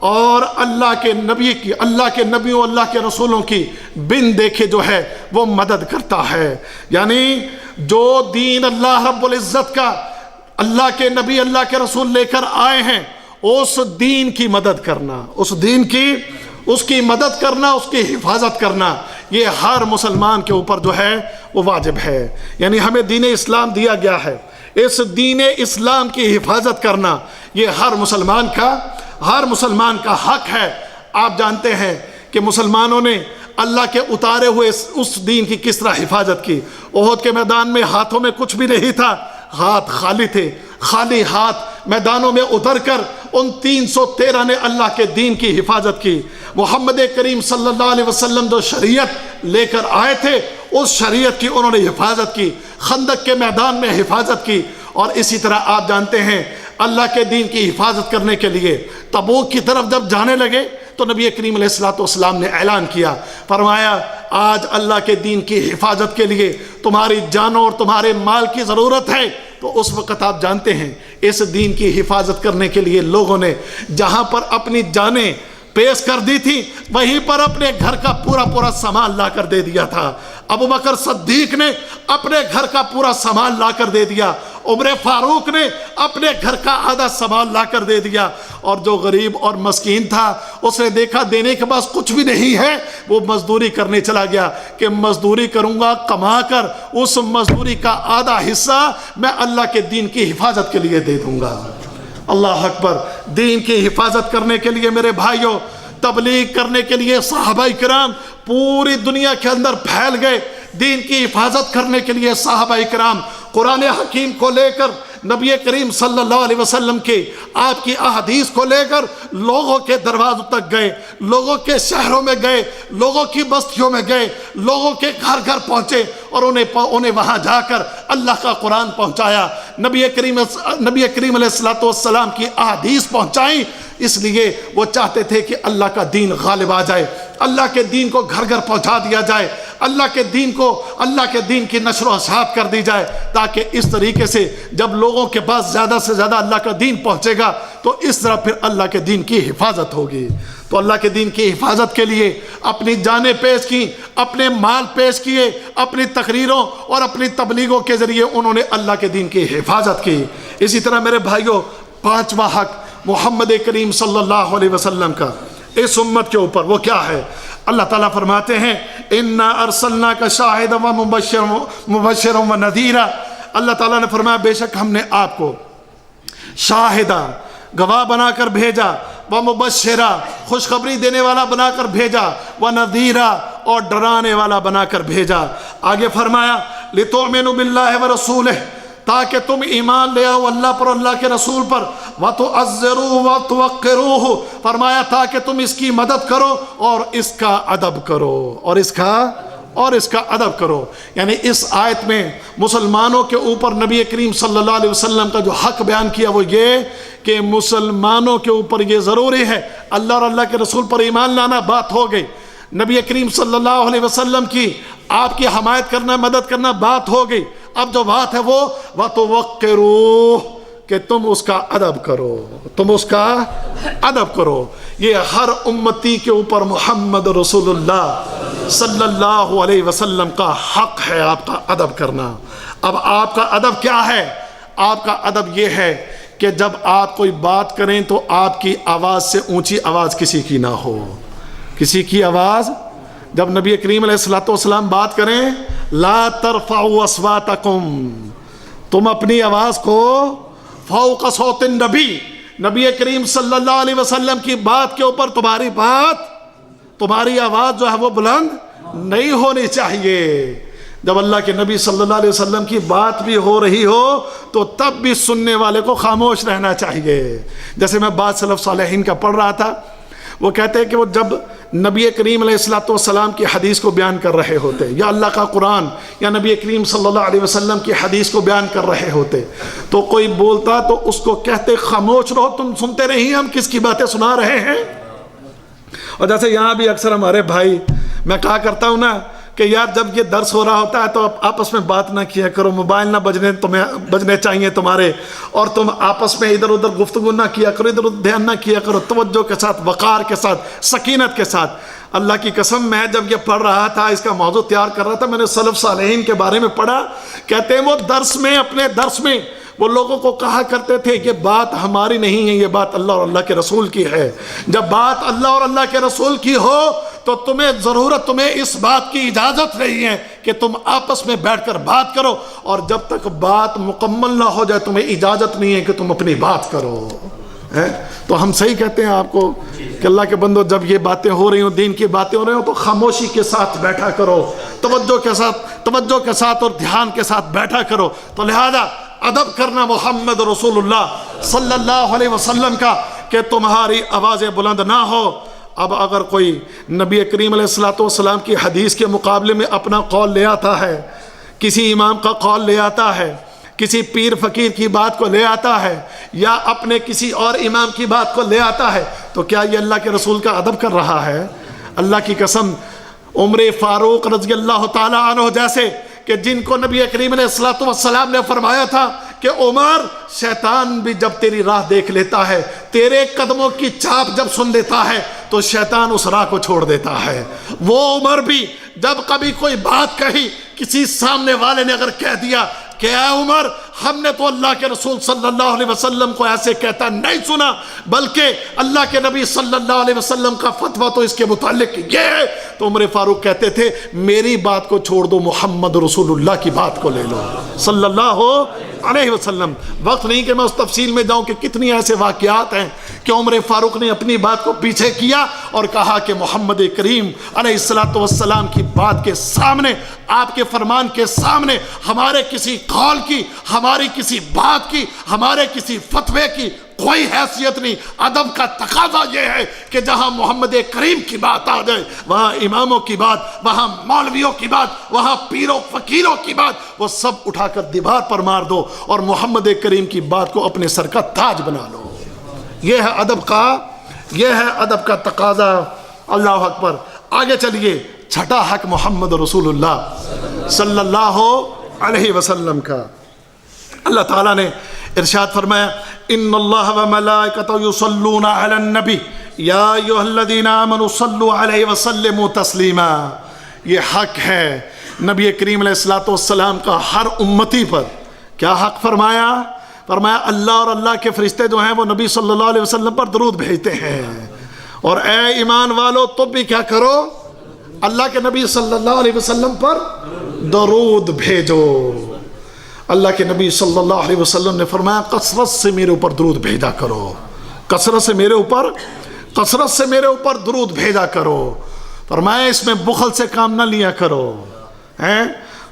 [SPEAKER 2] اور اللہ کے نبی کی، اللہ کے نبیوں، اللہ کے رسولوں کی بن دیکھے جو ہے وہ مدد کرتا ہے۔ یعنی جو دین اللہ رب العزت کا، اللہ کے نبی، اللہ کے رسول لے کر آئے ہیں، اس دین کی مدد کرنا، اس دین کی، اس کی مدد کرنا، اس کی حفاظت کرنا، یہ ہر مسلمان کے اوپر جو ہے وہ واجب ہے۔ یعنی ہمیں دین اسلام دیا گیا ہے، اس دین اسلام کی حفاظت کرنا یہ ہر مسلمان کا حق ہے۔ آپ جانتے ہیں کہ مسلمانوں نے اللہ کے اتارے ہوئے اس دین کی کس طرح حفاظت کی۔ احد کے میدان میں ہاتھوں میں کچھ بھی نہیں تھا، ہاتھ خالی تھے، خالی ہاتھ میدانوں میں اتر کر ان 313 نے اللہ کے دین کی حفاظت کی۔ محمد کریم صلی اللہ علیہ وسلم جو شریعت لے کر آئے تھے اس شریعت کی انہوں نے حفاظت کی، خندق کے میدان میں حفاظت کی۔ اور اسی طرح آپ جانتے ہیں اللہ کے دین کی حفاظت کرنے کے لیے تبوک کی طرف جب جانے لگے تو نبی کریم علیہ الصلوۃ نے اعلان کیا، فرمایا آج اللہ کے دین کی حفاظت کے لیے تمہاری جانوں اور تمہارے مال کی ضرورت ہے۔ تو اس وقت آپ جانتے ہیں اس دین کی حفاظت کرنے کے لیے لوگوں نے جہاں پر اپنی جانیں پیش کر دی تھی وہیں پر اپنے گھر کا پورا سامان لا کر دے دیا تھا۔ ابو بکر صدیق نے اپنے گھر کا پورا سامان لا کر دے دیا، عمر فاروق نے اپنے گھر کا آدھا سامان لا کر دے دیا، اور جو غریب اور مسکین تھا اس نے دیکھا دینے کے پاس کچھ بھی نہیں ہے، وہ مزدوری کرنے چلا گیا کہ مزدوری کروں گا کما کر اس مزدوری کا آدھا حصہ میں اللہ کے دین کی حفاظت کے لیے دے دوں گا۔ اللہ اکبر۔ دین کی حفاظت کرنے کے لیے میرے بھائیوں، تبلیغ کرنے کے لیے صحابہ کرام پوری دنیا کے اندر پھیل گئے۔ دین کی حفاظت کرنے کے لیے صحابہ کرام قرآن حکیم کو لے کر نبی کریم صلی اللہ علیہ وسلم کے آپ کی احادیث کو لے کر لوگوں کے دروازوں تک گئے، لوگوں کے شہروں میں گئے، لوگوں کی بستیوں میں گئے، لوگوں کے گھر گھر پہنچے اور انہیں وہاں جا کر اللہ کا قرآن پہنچایا، نبی کریم علیہ السلام کی احادیث پہنچائیں۔ اس لیے وہ چاہتے تھے کہ اللہ کا دین غالب آ جائے، اللہ کے دین کو گھر گھر پہنچا دیا جائے، اللہ کے دین کی نشر و اشاعت کر دی جائے، تاکہ اس طریقے سے جب لوگوں کے پاس زیادہ سے زیادہ اللہ کا دین پہنچے گا تو اس طرح پھر اللہ کے دین کی حفاظت ہوگی۔ تو اللہ کے دین کی حفاظت کے لیے اپنی جانیں پیش کی، اپنے مال پیش کیے، اپنی تقریروں اور اپنی تبلیغوں کے ذریعے انہوں نے اللہ کے دین کی حفاظت کی۔ اسی طرح میرے بھائیوں، پانچواں حق محمد کریم صلی اللہ علیہ وسلم کا اس امت کے اوپر وہ کیا ہے؟ اللہ تعالیٰ فرماتے ہیں اِنَّا أَرْسَلْنَاكَ شَاهِدًا وَمُبَشِّرًا وَنَذِيرًا۔ اللہ تعالیٰ نے فرمایا بے شک ہم نے آپ کو شاہدہ گواہ بنا کر بھیجا، وَمُبَشِّرًا خوشخبری دینے والا بنا کر بھیجا، وَنَذِيرًا اور ڈرانے والا بنا کر بھیجا۔ آگے فرمایا لِتُؤْمِنُوا بِاللَّهِ وَرَسُولِهِ تاکہ تم ایمان لے آؤ اللہ پر، اللہ کے رسول پر، وَتُعَزِّرُوهُ وَتُوَقِّرُوهُ فرمایا تاکہ تم اس کی مدد کرو اور اس کا ادب کرو، اور اس کا ادب کرو۔ یعنی اس آیت میں مسلمانوں کے اوپر نبی کریم صلی اللہ علیہ وسلم کا جو حق بیان کیا وہ یہ کہ مسلمانوں کے اوپر یہ ضروری ہے اللہ اور اللہ کے رسول پر ایمان لانا، بات ہو گئی۔ نبی کریم صلی اللہ علیہ وسلم کی آپ کی حمایت کرنا، مدد کرنا، بات ہو گئی۔ اب جو بات ہے وہ وَتُوَقِّرُوهُ کہ تم اس کا ادب کرو، تم اس کا ادب کرو۔ یہ ہر امتی کے اوپر محمد رسول اللہ صلی اللہ علیہ وسلم کا حق ہے آپ کا ادب کرنا۔ اب آپ کا ادب کیا ہے؟ آپ کا ادب یہ ہے کہ جب آپ کوئی بات کریں تو آپ کی آواز سے اونچی آواز کسی کی نہ ہو، کسی کی آواز۔ جب نبی کریم علیہ السلام بات کریں لا ترفعوا اصواتکم، تم اپنی آواز کو فوق صوت النبی، نبی کریم صلی اللہ علیہ وسلم کی بات کے اوپر تمہاری آواز جو ہے وہ بلند نہیں ہونی چاہیے۔ جب اللہ کے نبی صلی اللہ علیہ وسلم کی بات بھی ہو رہی ہو تو تب بھی سننے والے کو خاموش رہنا چاہیے۔ جیسے میں بعض سلف صالحین کا پڑھ رہا تھا، وہ کہتے ہیں کہ وہ جب نبی کریم علیہ السلام کی حدیث کو بیان کر رہے ہوتے یا اللہ کا قرآن یا نبی کریم صلی اللہ علیہ وسلم کی حدیث کو بیان کر رہے ہوتے تو کوئی بولتا تو اس کو کہتے خاموش رہو، تم سنتے نہیں، ہم کس کی باتیں سنا رہے ہیں۔ اور جیسے یہاں بھی اکثر ہمارے بھائی، میں کہا کرتا ہوں نا کہ یار جب یہ درس ہو رہا ہوتا ہے تو آپس میں بات نہ کیا کرو، موبائل نہ بجنے چاہیے تمہارے، اور تم آپس میں ادھر ادھر گفتگو نہ کیا کرو، ادھر ادھر دھیان نہ کیا کرو، توجہ کے ساتھ، وقار کے ساتھ، سکینت کے ساتھ۔ اللہ کی قسم میں جب یہ پڑھ رہا تھا، اس کا موضوع تیار کر رہا تھا، میں نے سلف صالحین کے بارے میں پڑھا، کہتے ہیں وہ اپنے درس میں وہ لوگوں کو کہا کرتے تھے یہ بات ہماری نہیں ہے، یہ بات اللہ اور اللہ کے رسول کی ہے۔ جب بات اللہ اور اللہ کے رسول کی ہو تو تمہیں اس بات کی اجازت نہیں ہے کہ تم آپس میں بیٹھ کر بات کرو، اور جب تک بات مکمل نہ ہو جائے تمہیں اجازت نہیں ہے کہ تم اپنی بات کرو۔ تو ہم صحیح کہتے ہیں آپ کو کہ اللہ کے بندو جب یہ باتیں ہو رہی ہوں، دین کی باتیں ہو رہی ہوں، تو خاموشی کے ساتھ بیٹھا کرو، توجہ کے ساتھ اور دھیان کے ساتھ بیٹھا کرو۔ تو لہذا ادب کرنا محمد رسول اللہ صلی اللہ علیہ وسلم کا کہ تمہاری آوازیں بلند نہ ہو۔ اب اگر کوئی نبی کریم علیہ السلام کی حدیث کے مقابلے میں اپنا قول لے آتا ہے، کسی امام کا قول لے آتا ہے، کسی پیر فقیر کی بات کو لے آتا ہے یا اپنے کسی اور امام کی بات کو لے آتا ہے تو کیا یہ اللہ کے رسول کا ادب کر رہا ہے؟ اللہ کی قسم، عمر فاروق رضی اللہ تعالیٰ عنہ جیسے کہ جن کو نبی کریم علیہ السلام نے فرمایا تھا کہ عمر، شیطان بھی جب تیری راہ دیکھ لیتا ہے، تیرے قدموں کی چاپ جب سن لیتا ہے تو شیطان اس راہ کو چھوڑ دیتا ہے، وہ عمر بھی جب کبھی کوئی بات کہی، کسی سامنے والے نے اگر کہہ دیا کہ اے عمر، ہم نے تو اللہ کے رسول صلی اللہ علیہ وسلم کو ایسے کہتا نہیں سنا، بلکہ اللہ کے نبی صلی اللہ علیہ وسلم کا فتویٰ تو اس کے متعلق یہ ہے، تو عمر فاروق کہتے تھے میری بات کو چھوڑ دو، محمد رسول اللہ کی بات کو لے لو صلی اللہ علیہ وسلم۔ وقت نہیں کہ میں اس تفصیل میں جاؤں کہ کتنی ایسے واقعات ہیں کہ عمر فاروق نے اپنی بات کو پیچھے کیا اور کہا کہ محمد کریم علیہ السلام کی بات کے سامنے، آپ کے فرمان کے سامنے ہمارے کسی قول کی، ہماری کسی بات کی، ہمارے کسی فتوے کی کوئی حیثیت نہیں۔ ادب کا تقاضا یہ ہے کہ جہاں محمد کریم کی بات آ جائے وہاں اماموں کی بات، وہاں مولویوں کی بات، وہاں پیروں فقیروں کی بات، وہ سب اٹھا کر دیوار پر مار دو اور محمد کریم کی بات کو اپنے سر کا تاج بنا لو۔ یہ ہے ادب کا تقاضا۔ اللہ اکبر۔ آگے چلیے، چھٹا حق محمد رسول اللہ صلی اللہ علیہ وسلم کا۔ اللہ تعالیٰ نے ارشاد فرمایا ان اللہ و ملائکتہ یصلون علی النبی یا ایھا الذین آمنوا صلوا علیہ وسلموا تسلیما۔ یہ حق ہے نبی کریم علیہ السلام کا ہر امتی پر۔ کیا حق فرمایا؟ فرمایا اللہ اور اللہ کے فرشتے جو ہیں وہ نبی صلی اللہ علیہ وسلم پر درود بھیجتے ہیں، اور اے ایمان والو تم بھی کیا کرو؟ اللہ کے نبی صلی اللہ علیہ وسلم پر درود بھیجو۔ اللہ کے نبی صلی اللہ علیہ وسلم نے فرمایا کثرت سے میرے اوپر درود بھیجا کرو، کثرت سے میرے اوپر درود بھیجا کرو۔ فرمایا اس میں بخل سے کام نہ لیا کرو،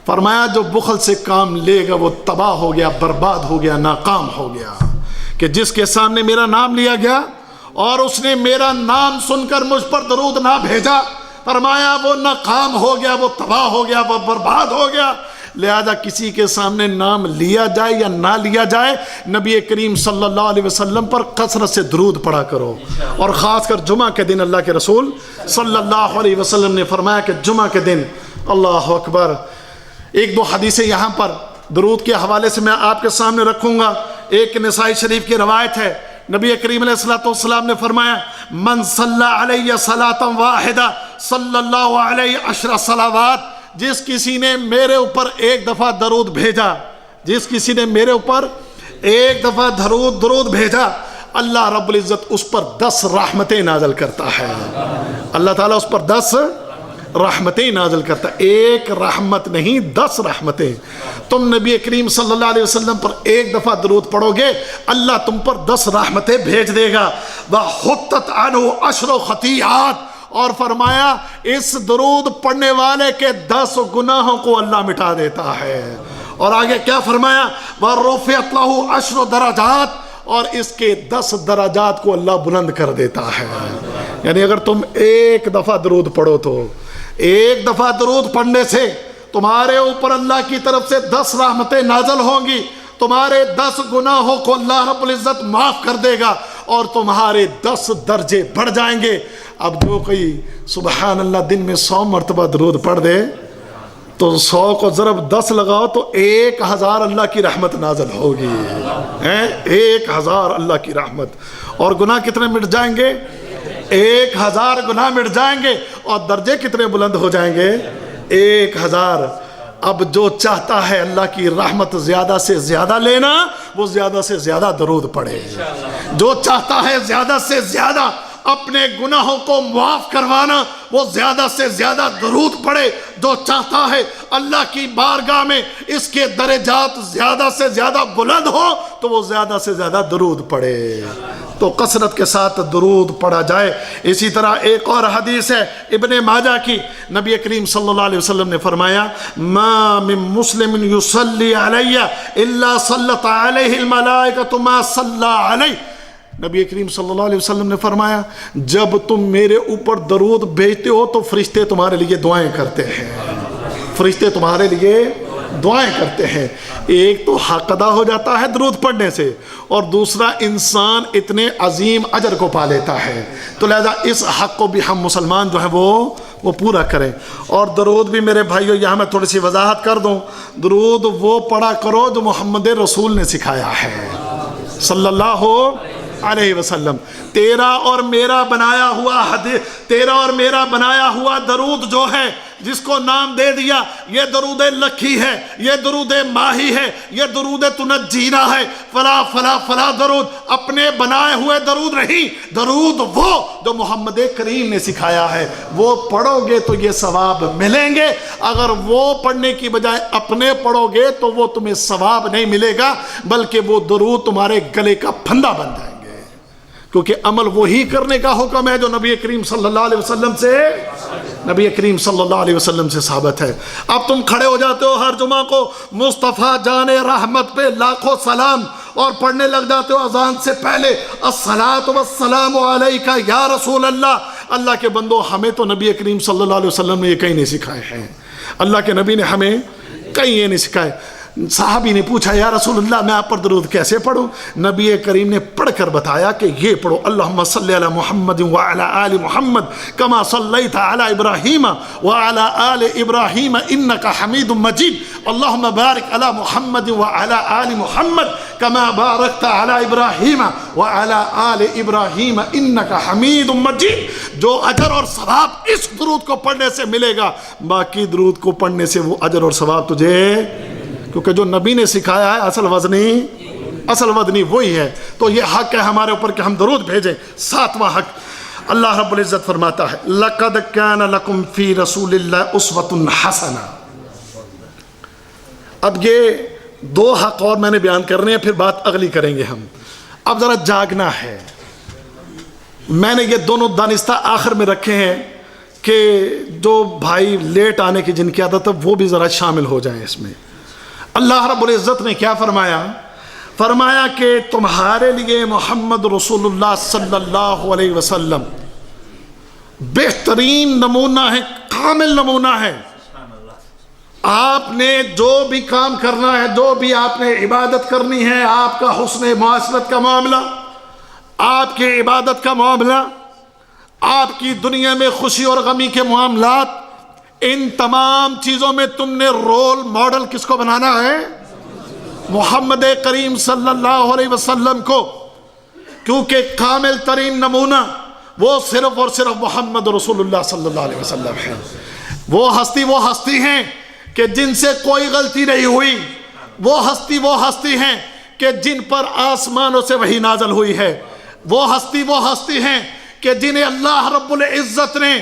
[SPEAKER 2] فرمایا جو بخل سے کام لے گا وہ تباہ ہو گیا، برباد ہو گیا، ناکام ہو گیا۔ کہ جس کے سامنے میرا نام لیا گیا اور اس نے میرا نام سن کر مجھ پر درود نہ بھیجا، فرمایا وہ ناکام ہو گیا، وہ تباہ ہو گیا، وہ برباد ہو گیا۔ لہذا کسی کے سامنے نام لیا جائے یا نہ لیا جائے، نبی کریم صلی اللہ علیہ وسلم پر کثرت سے درود پڑھا کرو۔ اور خاص کر جمعہ کے دن اللہ کے رسول صلی اللہ علیہ وسلم نے فرمایا کہ جمعہ کے دن، اللہ اکبر، ایک دو حدیثیں یہاں پر درود کے حوالے سے میں آپ کے سامنے رکھوں گا۔ ایک نسائی شریف کی روایت ہے، نبی کریم علیہ السلام نے فرمایا من صلی علیہ صلاۃ واحدہ صلی اللہ علیہ عشر صلوات، جس کسی نے میرے اوپر ایک دفعہ درود بھیجا، جس کسی نے میرے اوپر ایک دفعہ درود بھیجا، اللہ رب العزت اس پر 10 رحمتیں نازل کرتا ہے۔ اللہ تعالیٰ اس پر 10 رحمتیں نازل کرتا ہے، ایک رحمت نہیں 10 رحمتیں۔ تم نبی کریم صلی اللہ علیہ وسلم پر ایک دفعہ درود پڑھو گے، اللہ تم پر 10 رحمتیں بھیج دے گا۔ وَحُطَّتْ عَنْهُ 10 خطیئات، اور فرمایا اس درود پڑھنے والے کے 10 گناہوں کو اللہ مٹا دیتا ہے۔ اور آگے کیا فرمایا؟ وَرُفِعَتْ لَهُ 10 درجات، اور اس کے 10 درجات کو اللہ بلند کر دیتا ہے۔ یعنی اگر تم ایک دفعہ درود پڑھو تو ایک دفعہ درود پڑھنے سے تمہارے اوپر اللہ کی طرف سے 10 رحمتیں نازل ہوں گی، تمہارے 10 گناہوں کو اللہ رب العزت معاف کر دے گا اور تمہارے 10 درجے بڑھ جائیں گے۔ اب جو کوئی سبحان اللہ دن میں 100 مرتبہ درود پڑھ دے تو 100 کو ضرب 10 لگاؤ تو 1000 اللہ کی رحمت نازل ہوگی، 1000 اللہ کی رحمت۔ اور گناہ کتنے مٹ جائیں گے؟ 1000 گناہ مٹ جائیں گے، اور درجے کتنے بلند ہو جائیں گے؟ 1000۔ اب جو چاہتا ہے اللہ کی رحمت زیادہ سے زیادہ لینا، وہ زیادہ سے زیادہ درود پڑھے۔ جو چاہتا ہے زیادہ سے زیادہ اپنے گناہوں کو معاف کروانا، وہ زیادہ سے زیادہ درود پڑھے۔ جو چاہتا ہے اللہ کی بارگاہ میں اس کے درجات زیادہ سے زیادہ بلند ہو، تو وہ زیادہ سے زیادہ درود پڑھے۔ تو کثرت کے ساتھ درود پڑھا جائے۔ اسی طرح ایک اور حدیث ہے ابن ماجہ کی، نبی کریم صلی اللہ علیہ وسلم نے فرمایا ما من مسلم یصلی علی الا صلت علیہ الملائکۃ ما صلی علیہ۔ نبی کریم صلی اللہ علیہ وسلم نے فرمایا جب تم میرے اوپر درود بھیجتے ہو تو فرشتے تمہارے لیے دعائیں کرتے ہیں، فرشتے تمہارے لیے دعائیں کرتے ہیں. ایک تو حق ادا ہو جاتا ہے درود پڑھنے سے، اور دوسرا انسان اتنے عظیم اجر کو پا لیتا ہے. تو لہذا اس حق کو بھی ہم مسلمان جو ہیں وہ پورا کریں. اور درود بھی میرے بھائیو یہاں میں تھوڑی سی وضاحت کر دوں. درود وہ پڑھا کرو جو محمد رسول نے سکھایا ہے صلی اللہ علیہ وسلم. تیرا اور میرا بنایا ہوا درود جو ہے، جس کو نام دے دیا یہ درود لکھی ہے، یہ درود ماہی ہے، یہ درود تنجینا ہے، فلا فلا فلا درود، اپنے بنائے ہوئے درود نہیں. درود وہ جو محمد کریم نے سکھایا ہے، وہ پڑھو گے تو یہ ثواب ملیں گے. اگر وہ پڑھنے کی بجائے اپنے پڑھو گے تو وہ تمہیں ثواب نہیں ملے گا، بلکہ وہ درود تمہارے گلے کا پھندا بن جائیں گے. کیونکہ عمل وہی کرنے کا حکم ہے جو نبی کریم صلی اللہ علیہ وسلم سے ثابت ہے. اب تم کھڑے ہو جاتے ہو ہر جمعہ کو مصطفیٰ جان رحمت پہ لاکھوں سلام، اور پڑھنے لگ جاتے ہو اذان سے پہلے الصلاۃ والسلام علیکہ یا رسول اللہ. اللہ کے بندو، ہمیں تو نبی کریم صلی اللہ علیہ وسلم نے یہ کہیں نہیں سکھائے ہیں. اللہ کے نبی نے ہمیں کہیں یہ نہیں سکھائے. صحابی نے پوچھا یا رسول اللہ میں آپ پر درود کیسے پڑھوں؟ نبی کریم نے پڑھ کر بتایا کہ یہ پڑھو، اللہم صلی علی محمد وعلی آل محمد کما صلیت علی ابراہیم وعلی آل ابراہیم انکا حمید مجید، اللہم بارک علی محمد وعلی آل محمد کما بارکت علی ابراہیم وعلی آل ابراہیم انکا حمید مجید. جو اجر اور ثواب اس درود کو پڑھنے سے ملے گا، باقی درود کو پڑھنے سے وہ اجر اور ثواب تجھے، کیونکہ جو نبی نے سکھایا ہے اصل وزنی وہی ہے. تو یہ حق ہے ہمارے اوپر کہ ہم درود بھیجیں. 7واں حق اللہ رب العزت فرماتا ہے لَقَدْ كَانَ لَكُمْ فِي رَسُولِ اللَّهِ أُسْوَةٌ حَسَنَةٌ. اب یہ 2 حق اور میں نے بیان کرنے ہیں، پھر بات اگلی کریں گے ہم. اب ذرا جاگنا ہے. میں نے یہ دونوں دانستہ آخر میں رکھے ہیں کہ جو بھائی لیٹ آنے کی جن کی عادت ہے وہ بھی ذرا شامل ہو جائیں اس میں. اللہ رب العزت نے کیا فرمایا کہ تمہارے لیے محمد رسول اللہ صلی اللہ علیہ وسلم بہترین نمونہ ہے، کامل نمونہ ہے. آپ نے جو بھی کام کرنا ہے، جو بھی آپ نے عبادت کرنی ہے، آپ کا حسن معاشرت کا معاملہ، آپ کی عبادت کا معاملہ، آپ کی دنیا میں خوشی اور غمی کے معاملات، ان تمام چیزوں میں تم نے رول ماڈل کس کو بنانا ہے؟ محمد کریم صلی اللہ علیہ وسلم کو. کیونکہ کامل ترین نمونہ وہ صرف اور صرف محمد رسول اللہ صلی اللہ علیہ وسلم ہے. وہ ہستی ہیں کہ جن سے کوئی غلطی نہیں ہوئی. وہ ہستی ہیں کہ جن پر آسمانوں سے وحی نازل ہوئی ہے. وہ ہستی ہیں کہ جنہیں اللہ رب العزت نے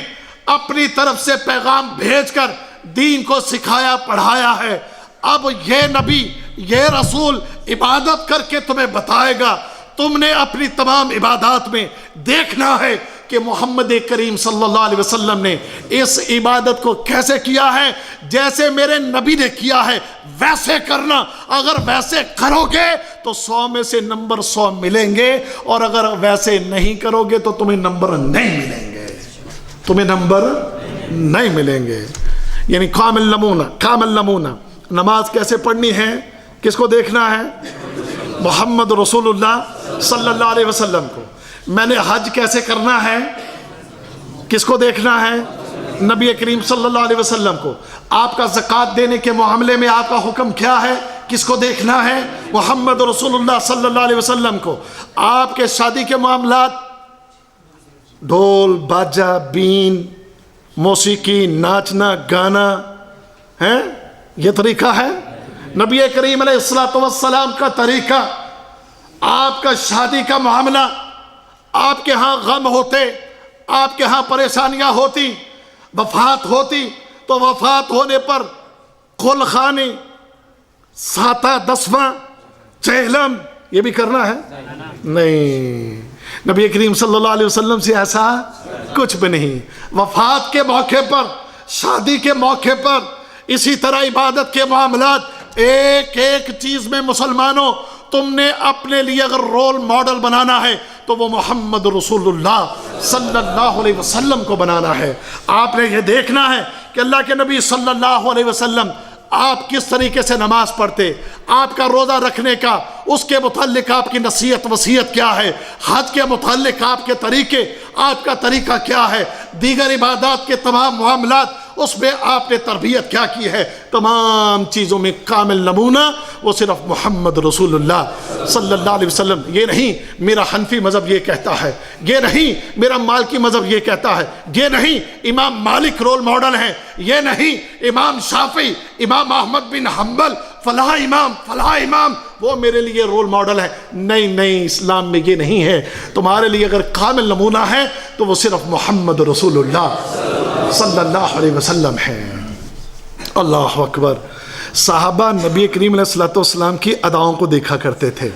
[SPEAKER 2] اپنی طرف سے پیغام بھیج کر دین کو سکھایا پڑھایا ہے. اب یہ نبی، یہ رسول عبادت کر کے تمہیں بتائے گا. تم نے اپنی تمام عبادات میں دیکھنا ہے کہ محمد کریم صلی اللہ علیہ وسلم نے اس عبادت کو کیسے کیا ہے. جیسے میرے نبی نے کیا ہے ویسے کرنا. اگر ویسے کرو گے تو 100 میں سے نمبر 100 ملیں گے، اور اگر ویسے نہیں کرو گے تو تمہیں نمبر نہیں ملیں گے. یعنی کامل نمونہ. نماز کیسے پڑھنی ہے، کس کو دیکھنا ہے؟ محمد رسول اللہ صلی اللہ علیہ وسلم کو. میں نے حج کیسے کرنا ہے، کس کو دیکھنا ہے؟ نبی کریم صلی اللہ علیہ وسلم کو. آپ کا زکوٰۃ دینے کے معاملے میں آپ کا حکم کیا ہے، کس کو دیکھنا ہے؟ محمد رسول اللہ صلی اللہ علیہ وسلم کو. آپ کے شادی کے معاملات، ڈھول باجا بین، موسیقی، ناچنا گانا ہے، یہ طریقہ ہے نبی کریم علیہ السلام کا طریقہ. آپ کا شادی کا معاملہ، آپ کے ہاں غم ہوتے، آپ کے ہاں پریشانیاں ہوتی، وفات ہوتی تو وفات ہونے پر کھل خانی، ساتہ دسواں، چہلم، یہ بھی کرنا ہے؟ نہیں. نبی کریم صلی اللہ علیہ وسلم سے ایسا کچھ بھی نہیں. وفات کے موقع پر، شادی کے موقع پر، اسی طرح عبادت کے معاملات، ایک ایک چیز میں مسلمانوں تم نے اپنے لیے اگر رول ماڈل بنانا ہے تو وہ محمد رسول اللہ صلی اللہ علیہ وسلم کو بنانا ہے. آپ نے یہ دیکھنا ہے کہ اللہ کے نبی صلی اللہ علیہ وسلم آپ کس طریقے سے نماز پڑھتے، آپ کا روزہ رکھنے کا اس کے متعلق آپ کی نصیحت وصیت کیا ہے، حج کے متعلق آپ کے طریقے، آپ کا طریقہ کیا ہے، دیگر عبادات کے تمام معاملات اس میں آپ نے تربیت کیا کی ہے، تمام چیزوں میں کامل نمونہ وہ صرف محمد رسول اللہ صلی اللہ علیہ وسلم۔ یہ نہیں میرا حنفی مذہب یہ کہتا ہے، یہ نہیں میرا مالکی مذہب یہ کہتا ہے، یہ نہیں امام مالک رول ماڈل ہیں، یہ نہیں امام شافعی، امام احمد بن حنبل، فلاں امام وہ میرے لیے رول ماڈل ہے۔ نہیں، اسلام میں یہ نہیں ہے۔ تمہارے لیے اگر کامل نمونہ ہے تو وہ صرف محمد رسول اللہ صلی اللہ علیہ وسلم ہے۔ اللہ اکبر۔ صحابہ نبی کریم علیہ الصلوۃ والسلام کی اداؤں کو دیکھا کرتے تھے،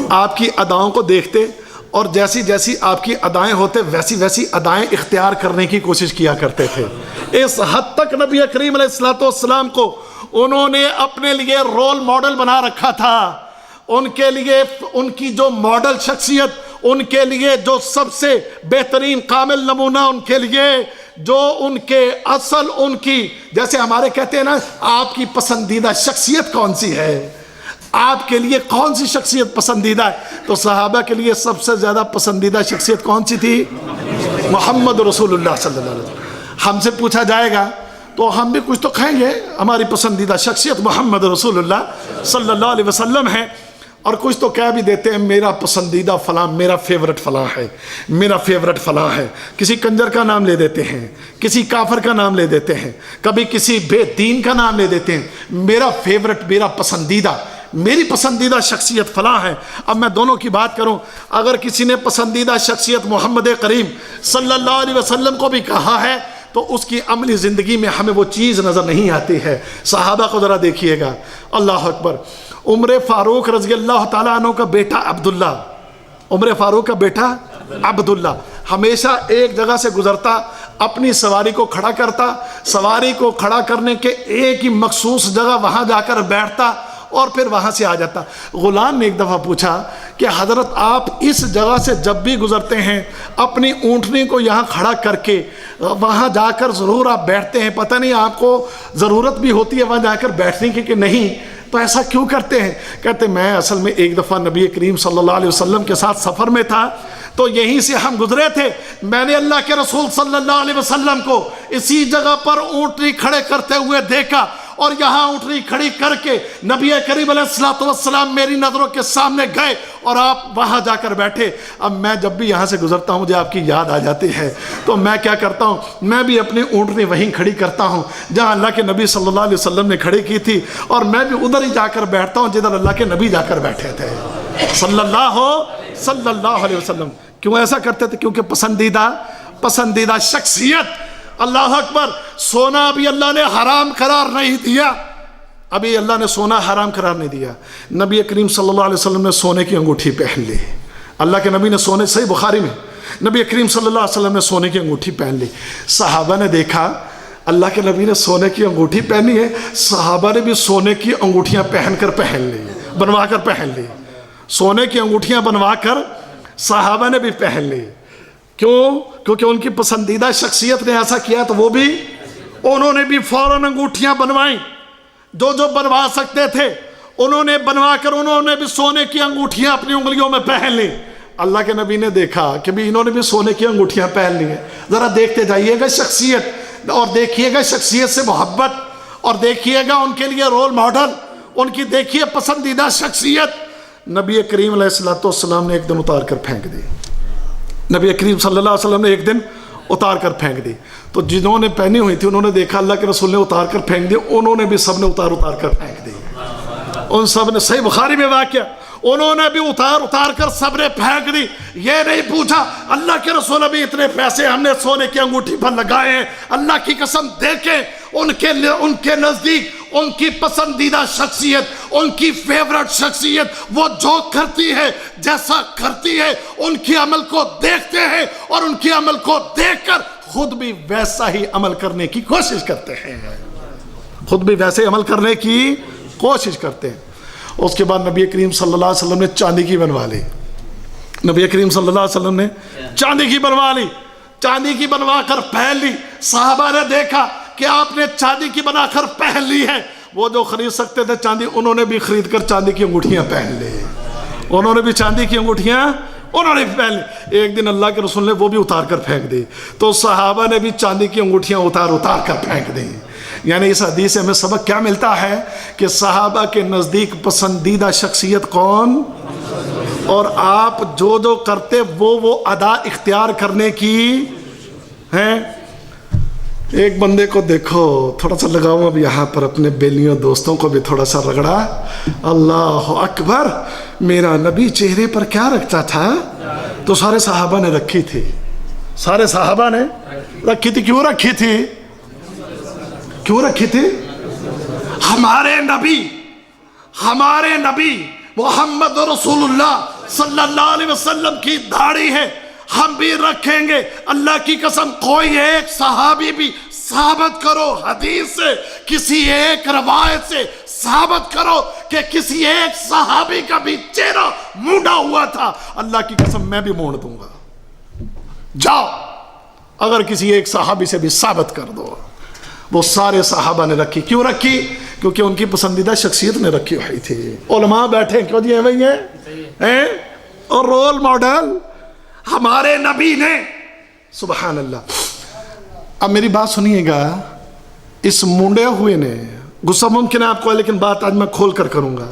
[SPEAKER 2] آپ کی اداؤں کو دیکھتے اور جیسی جیسی آپ کی ادائیں ہوتے ویسی ویسی ادائیں اختیار کرنے کی کوشش کیا کرتے تھے۔ اس حد تک نبی کریم علیہ الصلوۃ والسلام کو انہوں نے اپنے لیے رول ماڈل بنا رکھا تھا۔ ان کے لیے ان کی جو ماڈل شخصیت، ان کے لیے جو سب سے بہترین کامل نمونہ، ان کے لیے جو ان کے اصل، ان کی جیسے ہمارے کہتے ہیں نا آپ کی پسندیدہ شخصیت کون سی ہے، آپ کے لیے کون سی شخصیت پسندیدہ ہے، تو صحابہ کے لیے سب سے زیادہ پسندیدہ شخصیت کون سی تھی؟ محمد رسول اللہ صلی اللہ علیہ وسلم۔ ہم سے پوچھا جائے گا تو ہم بھی کچھ تو کہیں گے، ہماری پسندیدہ شخصیت محمد رسول اللہ صلی اللہ علیہ وسلم ہے، اور کچھ تو کہہ بھی دیتے ہیں میرا پسندیدہ فلاں، میرا فیورٹ فلاں ہے، میرا فیورٹ فلاں ہے۔ کسی کنجر کا نام لے دیتے ہیں، کسی کافر کا نام لے دیتے ہیں، کبھی کسی بے دین کا نام لے دیتے ہیں۔ میرا فیورٹ، میرا پسندیدہ، میری پسندیدہ شخصیت فلاں ہے۔ اب میں دونوں کی بات کروں، اگر کسی نے پسندیدہ شخصیت محمد کریم صلی اللہ علیہ وسلم کو بھی کہا ہے تو اس کی عملی زندگی میں ہمیں وہ چیز نظر نہیں آتی ہے۔ صحابہ کو ذرا دیکھیے گا، اللہ اکبر۔ عمر فاروق رضی اللہ تعالیٰ عنہ کا بیٹا عبداللہ، عمر فاروق کا بیٹا عبداللہ ہمیشہ ایک جگہ سے گزرتا، اپنی سواری کو کھڑا کرتا، سواری کو کھڑا کرنے کے ایک ہی مخصوص جگہ وہاں جا کر بیٹھتا اور پھر وہاں سے آ جاتا۔ غلام نے ایک دفعہ پوچھا کہ حضرت آپ اس جگہ سے جب بھی گزرتے ہیں اپنی اونٹنی کو یہاں کھڑا کر کے وہاں جا کر ضرور آپ بیٹھتے ہیں، پتہ نہیں آپ کو ضرورت بھی ہوتی ہے وہاں جا کر بیٹھنے کی کہ نہیں، تو ایسا کیوں کرتے ہیں؟ کہتے میں اصل میں ایک دفعہ نبی کریم صلی اللہ علیہ وسلم کے ساتھ سفر میں تھا تو یہیں سے ہم گزرے تھے، میں نے اللہ کے رسول صلی اللہ علیہ وسلم کو اسی جگہ پر اونٹنی کھڑے کرتے ہوئے دیکھا، اور یہاں اونٹنی کھڑی کر کے نبی کریم علیہ الصلوۃ والسلام میری نظروں کے سامنے گئے اور آپ وہاں جا کر بیٹھے۔ اب میں جب بھی یہاں سے گزرتا ہوں مجھے آپ کی یاد آ جاتی ہے، تو میں کیا کرتا ہوں، میں بھی اپنی اونٹنی وہیں کھڑی کرتا ہوں جہاں اللہ کے نبی صلی اللہ علیہ وسلم نے کھڑی کی تھی، اور میں بھی ادھر ہی جا کر بیٹھتا ہوں جدھر اللہ کے نبی جا کر بیٹھے تھے صلی اللہ علیہ وسلم۔ کیوں ایسا کرتے تھے؟ کیونکہ پسندیدہ شخصیت۔ اللہ اکبر۔ سونا ابھی اللہ نے حرام قرار نہیں دیا، ابھی اللہ نے سونا حرام قرار نہیں دیا۔ نبی کریم صلی اللہ علیہ وسلم نے سونے کی انگوٹھی پہن لی، اللہ کے نبی نے سونے، صحیح بخاری میں نبی کریم صلی اللہ علیہ وسلم نے سونے کی انگوٹھی پہن لی۔ صحابہ نے دیکھا اللہ کے نبی نے سونے کی انگوٹھی پہنی ہے، صحابہ نے بھی سونے کی انگوٹھیاں پہن لی، بنوا کر پہن لی، سونے کی انگوٹھیاں بنوا کر صحابہ نے بھی پہن لی۔ کیوں؟ کیونکہ ان کی پسندیدہ شخصیت نے ایسا کیا تو وہ بھی، انہوں نے بھی فوراً انگوٹھیاں بنوائیں، جو بنوا سکتے تھے انہوں نے بنوا کر انہوں نے بھی سونے کی انگوٹھیاں اپنی انگلیوں میں پہن لی۔ اللہ کے نبی نے دیکھا کہ بھی انہوں نے بھی سونے کی انگوٹھیاں پہن لی ہیں، ذرا دیکھتے جائیے گا شخصیت، اور دیکھیے گا شخصیت سے محبت، اور دیکھیے گا ان کے لیے رول ماڈل، ان کی دیکھیے پسندیدہ شخصیت۔ نبی کریم علیہ الصلوۃ والسلام نے ایک دن اتار کر پھینک دی، نبی کریم صلی اللہ علیہ وسلم نے ایک دن اتار کر پھینک دی، تو جنہوں نے پہنی ہوئی تھی انہوں نے دیکھا اللہ کے رسول نے اتار کر پھینک دی، انہوں نے بھی سب نے اتار کر پھینک دی، ان سب نے، صحیح بخاری میں واقعہ، انہوں نے بھی اتار کر سب نے پھینک دی۔ یہ نہیں پوچھا اللہ کے رسول ابھی اتنے پیسے ہم نے سونے کی انگوٹھی پر لگائے ہیں، اللہ کی قسم دیکھیں ان کے نزدیک ان کی پسندیدہ شخصیت، ان کی فیورٹ شخصیت، وہ جو کرتی ہے جیسا کرتی ہے ان کی عمل کو دیکھتے ہیں اور ان کی عمل کو دیکھ کر خود بھی ویسا ہی عمل کرنے کی کوشش کرتے ہیں، خود بھی ویسے عمل کرنے کی کوشش کرتے ہیں۔ اس کے بعد نبی کریم صلی اللہ علیہ وسلم نے چاندی کی بنوا لی، نبی کریم صلی اللہ علیہ وسلم نے چاندی کی بنوا لی، چاندی کی بنوا کر پہن لی۔ صحابہ نے دیکھا کہ آپ نے چاندی کی بنا کر پہن لی ہے، وہ جو خرید سکتے تھے چاندی انہوں نے بھی خرید کر چاندی کی انگوٹھیاں پہن لی، انہوں نے بھی چاندی کی انگوٹھیاں انہوں نے پہن لی۔ ایک دن اللہ کے رسول نے وہ بھی اتار کر پھینک دی، تو صحابہ نے بھی چاندی کی انگوٹھیاں اتار کر پھینک دی۔ یعنی اس حدیث سے ہمیں سبق کیا ملتا ہے کہ صحابہ کے نزدیک پسندیدہ شخصیت کون، اور آپ جو کرتے وہ ادا اختیار کرنے کی ہیں۔ ایک بندے کو دیکھو، تھوڑا سا لگاؤں اب یہاں پر اپنے بیلیوں دوستوں کو بھی تھوڑا سا رگڑا۔ اللہ اکبر، میرا نبی چہرے پر کیا رکھتا تھا؟ تو سارے صحابہ نے رکھی تھی، سارے صحابہ نے رکھی تھی۔ کیوں رکھی تھی؟ کیوں رکھی تھی؟ ہمارے نبی محمد رسول اللہ صلی اللہ علیہ وسلم کی داڑھی ہے، ہم بھی رکھیں گے۔ اللہ کی قسم کوئی ایک صحابی بھی ثابت کرو حدیث سے، کسی ایک روایت سے ثابت کرو کہ کسی ایک صحابی کا بھی چہرہ مونڈا ہوا تھا۔ اللہ کی قسم میں بھی مونڈ دوں گا، جاؤ اگر کسی ایک صحابی سے بھی ثابت کر دو۔ وہ سارے صحابہ نے رکھی۔ کیوں رکھی؟ کیونکہ ان کی پسندیدہ شخصیت نے رکھی ہوئی تھی۔ علماء بیٹھے کیوں جی ہیں، اور رول ماڈل ہمارے نبی نے۔ سبحان اللہ۔ اب میری بات سنیے گا، اس مونڈے ہوئے نے، غصہ ممکن ہے آپ کو لیکن بات آج میں کھول کر کروں گا،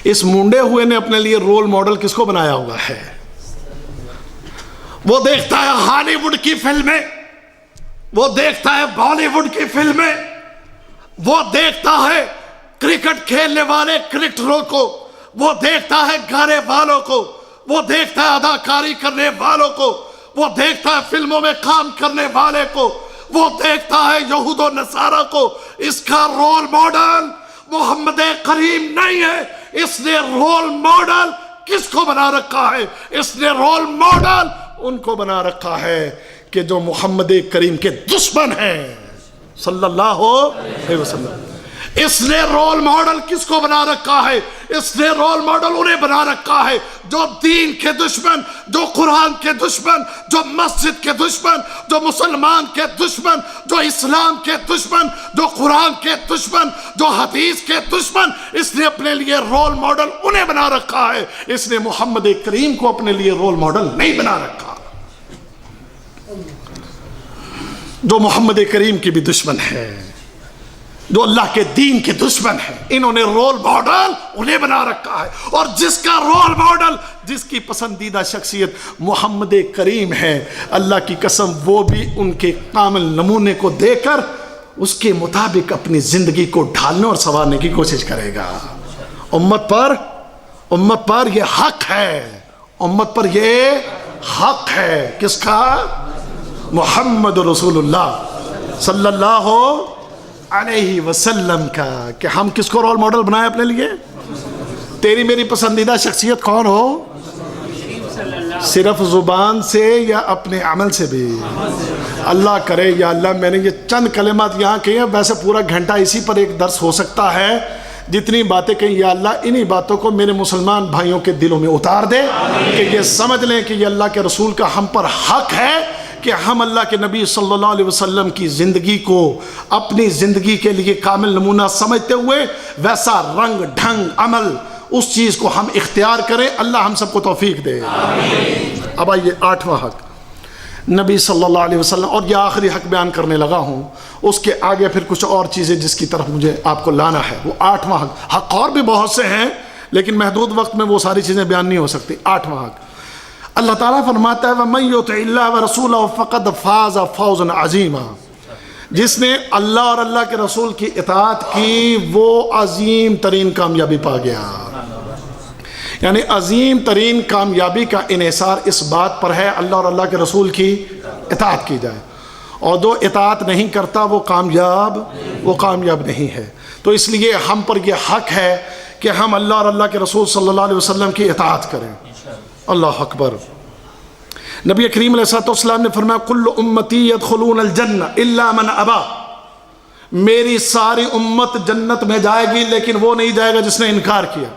[SPEAKER 2] اس مونڈے ہوئے نے اپنے لیے رول ماڈل کس کو بنایا ہوا ہے؟ وہ دیکھتا ہے ہالی ووڈ کی فلمیں، وہ دیکھتا ہے بالی ووڈ کی فلمیں، وہ دیکھتا ہے کرکٹ کھیلنے والے کرکٹروں کو، وہ دیکھتا ہے گانے والوں کو، وہ دیکھتا ہے اداکاری کرنے والوں کو، وہ دیکھتا ہے فلموں میں کام کرنے والے کو، وہ دیکھتا ہے یہود و نصارہ کو۔ اس کا رول ماڈل محمد کریم نہیں ہے۔ اس نے رول ماڈل کس کو بنا رکھا ہے؟ اس نے رول ماڈل ان کو بنا رکھا ہے کہ جو محمد کریم کے دشمن ہیں صلی اللہ علیہ وسلم۔ اس نے رول ماڈل کس کو بنا رکھا ہے؟ اس نے رول ماڈل انہیں بنا رکھا ہے جو دین کے دشمن، جو قرآن کے دشمن، جو مسجد کے دشمن، جو مسلمان کے دشمن، جو اسلام کے دشمن، جو قرآن کے دشمن، جو حدیث کے دشمن۔ اس نے اپنے لیے رول ماڈل انہیں بنا رکھا ہے، اس نے محمد کریم کو اپنے لیے رول ماڈل نہیں بنا رکھا، جو محمد کریم کی بھی دشمن ہے، جو اللہ کے دین کے دشمن ہے۔ انہوں نے رول ماڈل انہیں بنا رکھا ہے، اور جس کا رول ماڈل، جس کی پسندیدہ شخصیت محمد کریم ہے، اللہ کی قسم وہ بھی ان کے کامل نمونے کو دے کر اس کے مطابق اپنی زندگی کو ڈھالنے اور سنوارنے کی کوشش کرے گا۔ امت پر یہ حق ہے، امت پر یہ حق ہے، کس کا؟ محمد رسول اللہ صلی اللہ علیہ وسلم کا، کہ ہم کس کو رول ماڈل بنائے اپنے لیے؟ تیری میری پسندیدہ شخصیت کون ہو؟ صرف زبان سے یا اپنے عمل سے بھی؟ اللہ کرے یا اللہ، میں نے یہ چند کلمات یہاں کہے ہیں، ویسے پورا گھنٹہ اسی پر ایک درس ہو سکتا ہے۔ جتنی باتیں کہیں یا اللہ انہی باتوں کو میرے مسلمان بھائیوں کے دلوں میں اتار دے کہ یہ سمجھ لیں کہ یہ اللہ کے رسول کا ہم پر حق ہے کہ ہم اللہ کے نبی صلی اللہ علیہ وسلم کی زندگی کو اپنی زندگی کے لیے کامل نمونہ سمجھتے ہوئے ویسا رنگ ڈھنگ عمل اس چیز کو ہم اختیار کریں۔ اللہ ہم سب کو توفیق دے۔ اب آئیے 8واں حق نبی صلی اللہ علیہ وسلم، اور یہ آخری حق بیان کرنے لگا ہوں، اس کے آگے پھر کچھ اور چیزیں جس کی طرف مجھے آپ کو لانا ہے، وہ 8واں حق اور بھی بہت سے ہیں لیکن محدود وقت میں وہ ساری چیزیں بیان نہیں ہو سکتی۔ 8واں حق اللہ تعالیٰ فرماتا ہے وَمَن يُطِعِ اللَّهَ وَرَسُولَهُ فَقَدْ فَازَ فَوْزًا عَظِيمًا، جس نے اللہ اور اللہ کے رسول کی اطاعت کی وہ عظیم ترین کامیابی پا گیا۔ یعنی عظیم ترین کامیابی کا انحصار اس بات پر ہے اللہ اور اللہ کے رسول کی اطاعت کی جائے، اور جو اطاعت نہیں کرتا وہ کامیاب نہیں ہے۔ تو اس لیے ہم پر یہ حق ہے کہ ہم اللہ اور اللہ کے رسول صلی اللہ علیہ وسلم کی اطاعت کریں۔ اللہ اکبر۔ نبی کریم علیہ السلام نے فرمایا کل امتی یدخلون الجنہ الا من ابا، میری ساری امت جنت میں جائے گی لیکن وہ نہیں جائے گا جس نے انکار کیا۔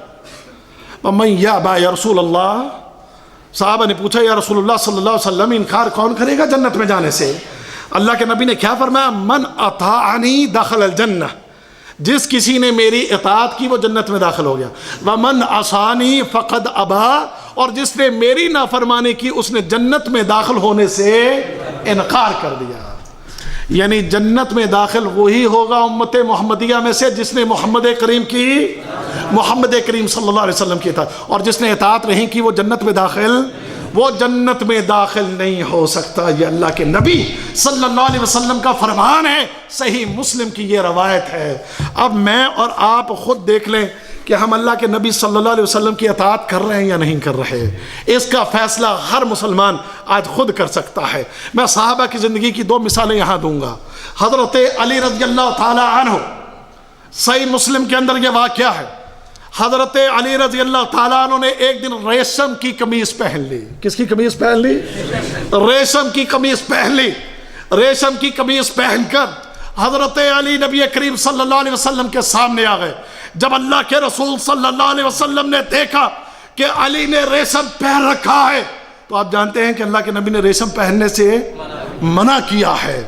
[SPEAKER 2] ومن یابا یا رسول اللہ، صحابہ نے پوچھا یا رسول اللہ صلی اللہ علیہ وسلم انکار کون کرے گا جنت میں جانے سے؟ اللہ کے نبی نے کیا فرمایا؟ من اطاعنی دخل الجنہ، جس کسی نے میری اطاعت کی وہ جنت میں داخل ہو گیا. وَمَنْ عَصَانِي فَقَدْ أَبَىٰ، اور جس نے میری نافرمانی کی اس نے جنت میں داخل ہونے سے انکار کر دیا. یعنی جنت میں داخل وہی ہوگا امت محمدیہ میں سے جس نے محمد کریم صلی اللہ علیہ وسلم کی اطاعت، اور جس نے اطاعت نہیں کی وہ جنت میں داخل نہیں ہو سکتا. یہ اللہ کے نبی صلی اللہ علیہ وسلم کا فرمان ہے، صحیح مسلم کی یہ روایت ہے. اب میں اور آپ خود دیکھ لیں کہ ہم اللہ کے نبی صلی اللہ علیہ وسلم کی اطاعت کر رہے ہیں یا نہیں کر رہے. اس کا فیصلہ ہر مسلمان آج خود کر سکتا ہے. میں صحابہ کی زندگی کی 2 مثالیں یہاں دوں گا. حضرت علی رضی اللہ تعالی عنہ، صحیح مسلم کے اندر یہ واقعہ ہے. حضرت علی رضی اللہ تعالیٰ عنہ نے ایک دن ریشم کی قمیص پہن لی. کس کی قمیص پہن لی؟ ریشم کی قمیص پہن لی. ریشم کی قمیص پہن کر حضرت علی نبی کریم صلی اللہ علیہ وسلم کے سامنے آ گئے. جب اللہ کے رسول صلی اللہ علیہ وسلم نے دیکھا کہ علی نے ریشم پہن رکھا ہے تو آپ جانتے ہیں کہ اللہ کے نبی نے ریشم پہننے سے منع کیا ہے.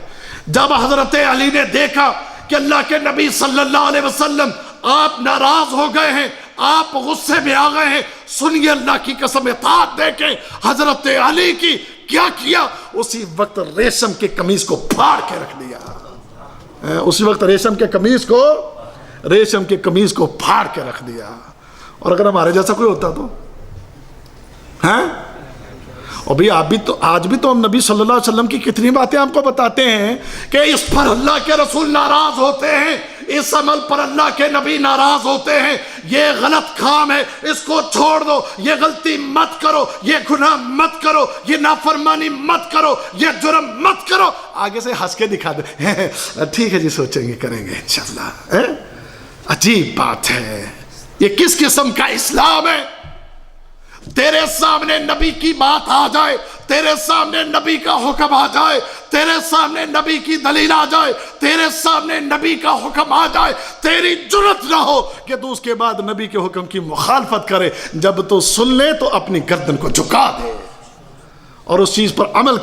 [SPEAKER 2] جب حضرت علی نے دیکھا کہ اللہ کے نبی صلی اللہ علیہ وسلم آپ ناراض ہو گئے ہیں، آپ غصے میں آ گئے ہیں، سنیے اللہ کی قسم، اطاعت دے کے حضرت علی کی کیا کیا؟ اسی وقت ریشم کے قمیص کو پھاڑ کے رکھ دیا. اسی وقت ریشم کے قمیص کو پھاڑ کے رکھ دیا. اور اگر ہمارے جیسا کوئی ہوتا تو اور بھی آپ بھی تو آج بھی تو ہم نبی صلی اللہ علیہ وسلم کی کتنی باتیں آپ کو بتاتے ہیں کہ اس پر اللہ کے رسول ناراض ہوتے ہیں، اس عمل پر اللہ کے نبی ناراض ہوتے ہیں، یہ غلط کام ہے، اس کو چھوڑ دو، یہ غلطی مت کرو، یہ گناہ مت کرو، یہ نافرمانی مت کرو، یہ جرم مت کرو. آگے سے ہنس کے دکھا دے، ٹھیک ہے جی، سوچیں گے، کریں گے انشاءاللہ. عجیب بات ہے، یہ کس قسم کا اسلام ہے؟ تیرے سامنے نبی کی بات آ جائے، تیرے سامنے نبی کا حکم آ جائے، تیرے سامنے نبی کی دلیل آ جائے، تیرے سامنے نبی کا حکم آ جائے، تیری جرت نہ ہو کہ تو اس کے بعد نبی کے حکم کی مخالفت کرے. جب تو سن لے تو اپنی گردن کو جھکا دے اور اس چیز پر عمل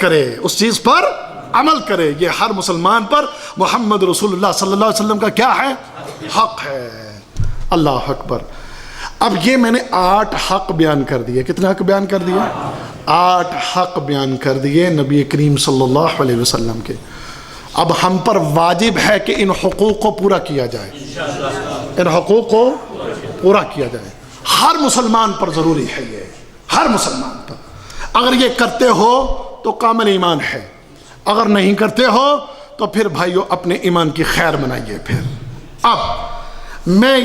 [SPEAKER 2] کرے. یہ ہر مسلمان پر محمد رسول اللہ صلی اللہ علیہ وسلم کا کیا ہے؟ حق ہے. اللہ اکبر. اب یہ میں نے 8 حق بیان کر دیے. کتنے حق بیان کر دیے؟ 8 حق بیان کر دیے نبی کریم صلی اللہ علیہ وسلم کے. اب ہم پر واجب ہے کہ ان حقوق کو پورا کیا جائے. ہر مسلمان پر ضروری ہے یہ، ہر مسلمان پر. اگر یہ کرتے ہو تو کامل ایمان ہے، اگر نہیں کرتے ہو تو پھر بھائیو اپنے ایمان کی خیر منائیے. پھر اب میں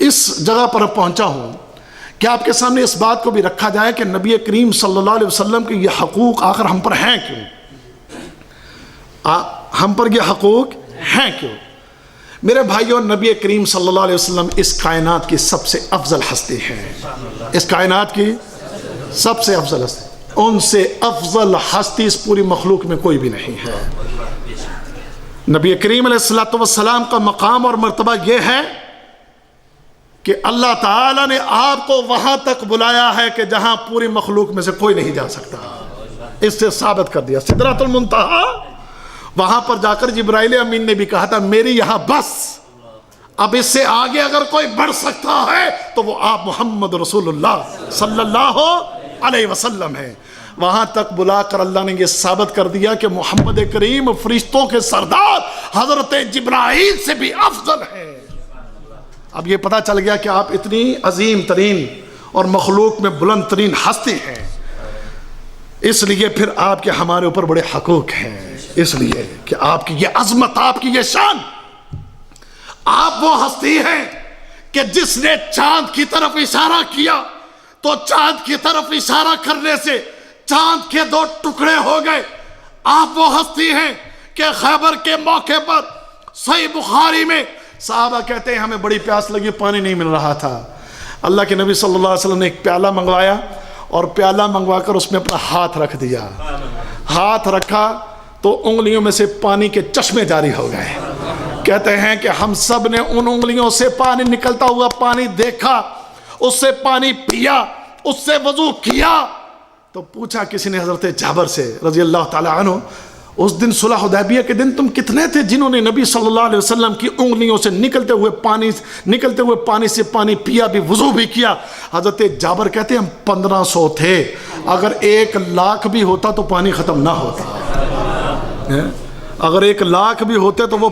[SPEAKER 2] اس جگہ پر پہنچا ہوں کہ آپ کے سامنے اس بات کو بھی رکھا جائے کہ نبی کریم صلی اللہ علیہ وسلم کے یہ حقوق آخر ہم پر ہیں کیوں؟ ہم پر یہ حقوق ہیں کیوں؟ میرے بھائیوں، نبی کریم صلی اللہ علیہ وسلم اس کائنات کی سب سے افضل ہستی ہیں. اس کائنات کی سب سے افضل ہستی، ان سے افضل ہستی اس پوری مخلوق میں کوئی بھی نہیں ہے. نبی کریم علیہ السلام کا مقام اور مرتبہ یہ ہے کہ اللہ تعالیٰ نے آپ کو وہاں تک بلایا ہے کہ جہاں پوری مخلوق میں سے کوئی نہیں جا سکتا. اس سے ثابت کر دیا. سدرۃ المنتہا، وہاں پر جا کر جبرائیل امین نے بھی کہا تھا میری یہاں بس، اب اس سے آگے اگر کوئی بڑھ سکتا ہے تو وہ آپ محمد رسول اللہ صلی اللہ علیہ وسلم ہیں. وہاں تک بلا کر اللہ نے یہ ثابت کر دیا کہ محمد کریم فرشتوں کے سردار حضرت جبرائیل سے بھی افضل ہے. اب یہ پتہ چل گیا کہ آپ اتنی عظیم ترین اور مخلوق میں بلند ترین ہستی ہیں، اس لیے پھر آپ کے ہمارے اوپر بڑے حقوق ہیں. اس لیے کہ آپ کی یہ عظمت، آپ کی یہ شان. آپ وہ ہستی ہیں کہ جس نے چاند کی طرف اشارہ کیا تو چاند کی طرف اشارہ کرنے سے چاند کے 2 ٹکڑے ہو گئے. آپ وہ ہستی ہیں کہ خیبر کے موقع پر صحیح بخاری میں صحابہ کہتے ہیں ہمیں بڑی پیاس لگی، پانی نہیں مل رہا تھا. اللہ کے نبی صلی اللہ علیہ وسلم نے ایک پیالہ منگوایا اور پیالہ منگوا کر اس میں اپنا ہاتھ رکھ دیا. ہاتھ رکھا تو انگلیوں میں سے پانی کے چشمے جاری ہو گئے. کہتے ہیں کہ ہم سب نے ان انگلیوں سے پانی نکلتا ہوا پانی دیکھا، اس سے پانی پیا، اس سے وضو کیا. تو پوچھا کسی نے حضرت جابر سے رضی اللہ تعالی عنہ، اس دن صلح حدیبیہ کے دن تم کتنے تھے جنہوں نے نبی صلی اللہ علیہ وسلم کی انگلیوں سے نکلتے ہوئے پانی سے پانی پیا بھی، وضو بھی کیا؟ حضرت جابر کہتے ہیں ہم 1500 تھے، اگر 1 لاکھ بھی ہوتا تو پانی ختم نہ ہوتا، اگر 1 لاکھ بھی ہوتے تو وہ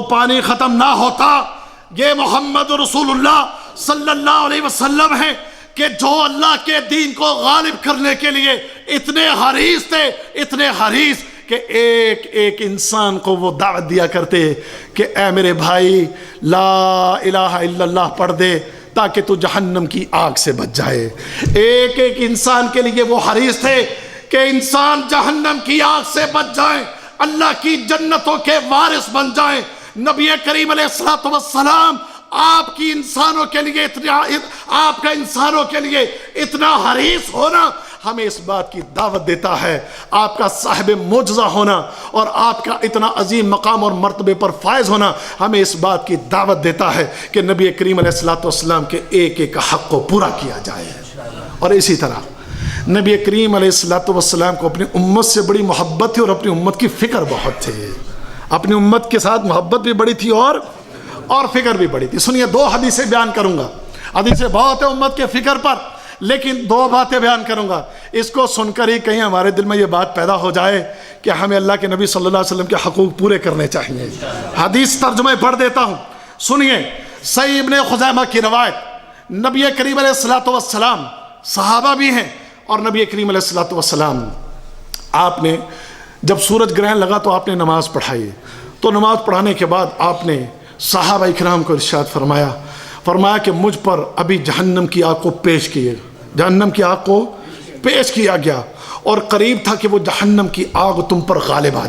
[SPEAKER 2] پانی ختم نہ ہوتا۔ یہ محمد رسول اللہ صلی اللہ علیہ وسلم ہیں کہ جو اللہ کے دین کو غالب کرنے کے لیے اتنے حریص تھے، اتنے حریص کہ ایک انسان کو وہ دعوت دیا کرتے کہ اے میرے بھائی لا الہ الا اللہ پڑھ دے تاکہ تو جہنم کی آگ سے بچ جائے۔ ایک انسان کے لیے وہ حریص تھے کہ انسان جہنم کی آگ سے بچ جائیں، اللہ کی جنتوں کے وارث بن جائیں۔ نبی کریم علیہ السلام آپ کی انسانوں کے لیے آپ کا انسانوں کے لیے اتنا حریص ہونا ہمیں اس بات کی دعوت دیتا ہے، آپ کا صاحب معجزہ ہونا اور آپ کا اتنا عظیم مقام اور مرتبے پر فائز ہونا ہمیں اس بات کی دعوت دیتا ہے کہ نبی کریم علیہ السلام کے ایک حق کو پورا کیا جائے۔ اور اسی طرح نبی کریم علیہ السلام کو اپنی امت سے بڑی محبت تھی اور اپنی امت کی فکر بہت تھی، اپنی امت کے ساتھ محبت بھی بڑی تھی اور فکر بھی بڑی تھی۔ سنیے 2 حدیثیں بیان کروں گا، حدیثیں بہت ہیں امت کے فکر پر، لیکن 2 باتیں بیان کروں گا۔ اس کو سن کر ہی کہیں ہمارے دل میں یہ بات پیدا ہو جائے کہ ہمیں اللہ کے نبی صلی اللہ علیہ وسلم کے حقوق پورے کرنے چاہیے۔ حدیث ترجمہ پڑھ دیتا ہوں، سنیے۔ صحیح ابن خزیمہ کی روایت، نبی کریم علیہ السلام صحابہ بھی ہیں اور نبی کریم علیہ السلام آپ نے جب سورج گرہن لگا تو آپ نے نماز پڑھائی، تو نماز پڑھانے کے بعد آپ نے صحابہ اکرام کو ارشاد فرمایا کہ مجھ پر ابھی جہنم کی آگ کو پیش کیا گیا اور قریب تھا کہ وہ جہنم کی آگ تم پر غالب آ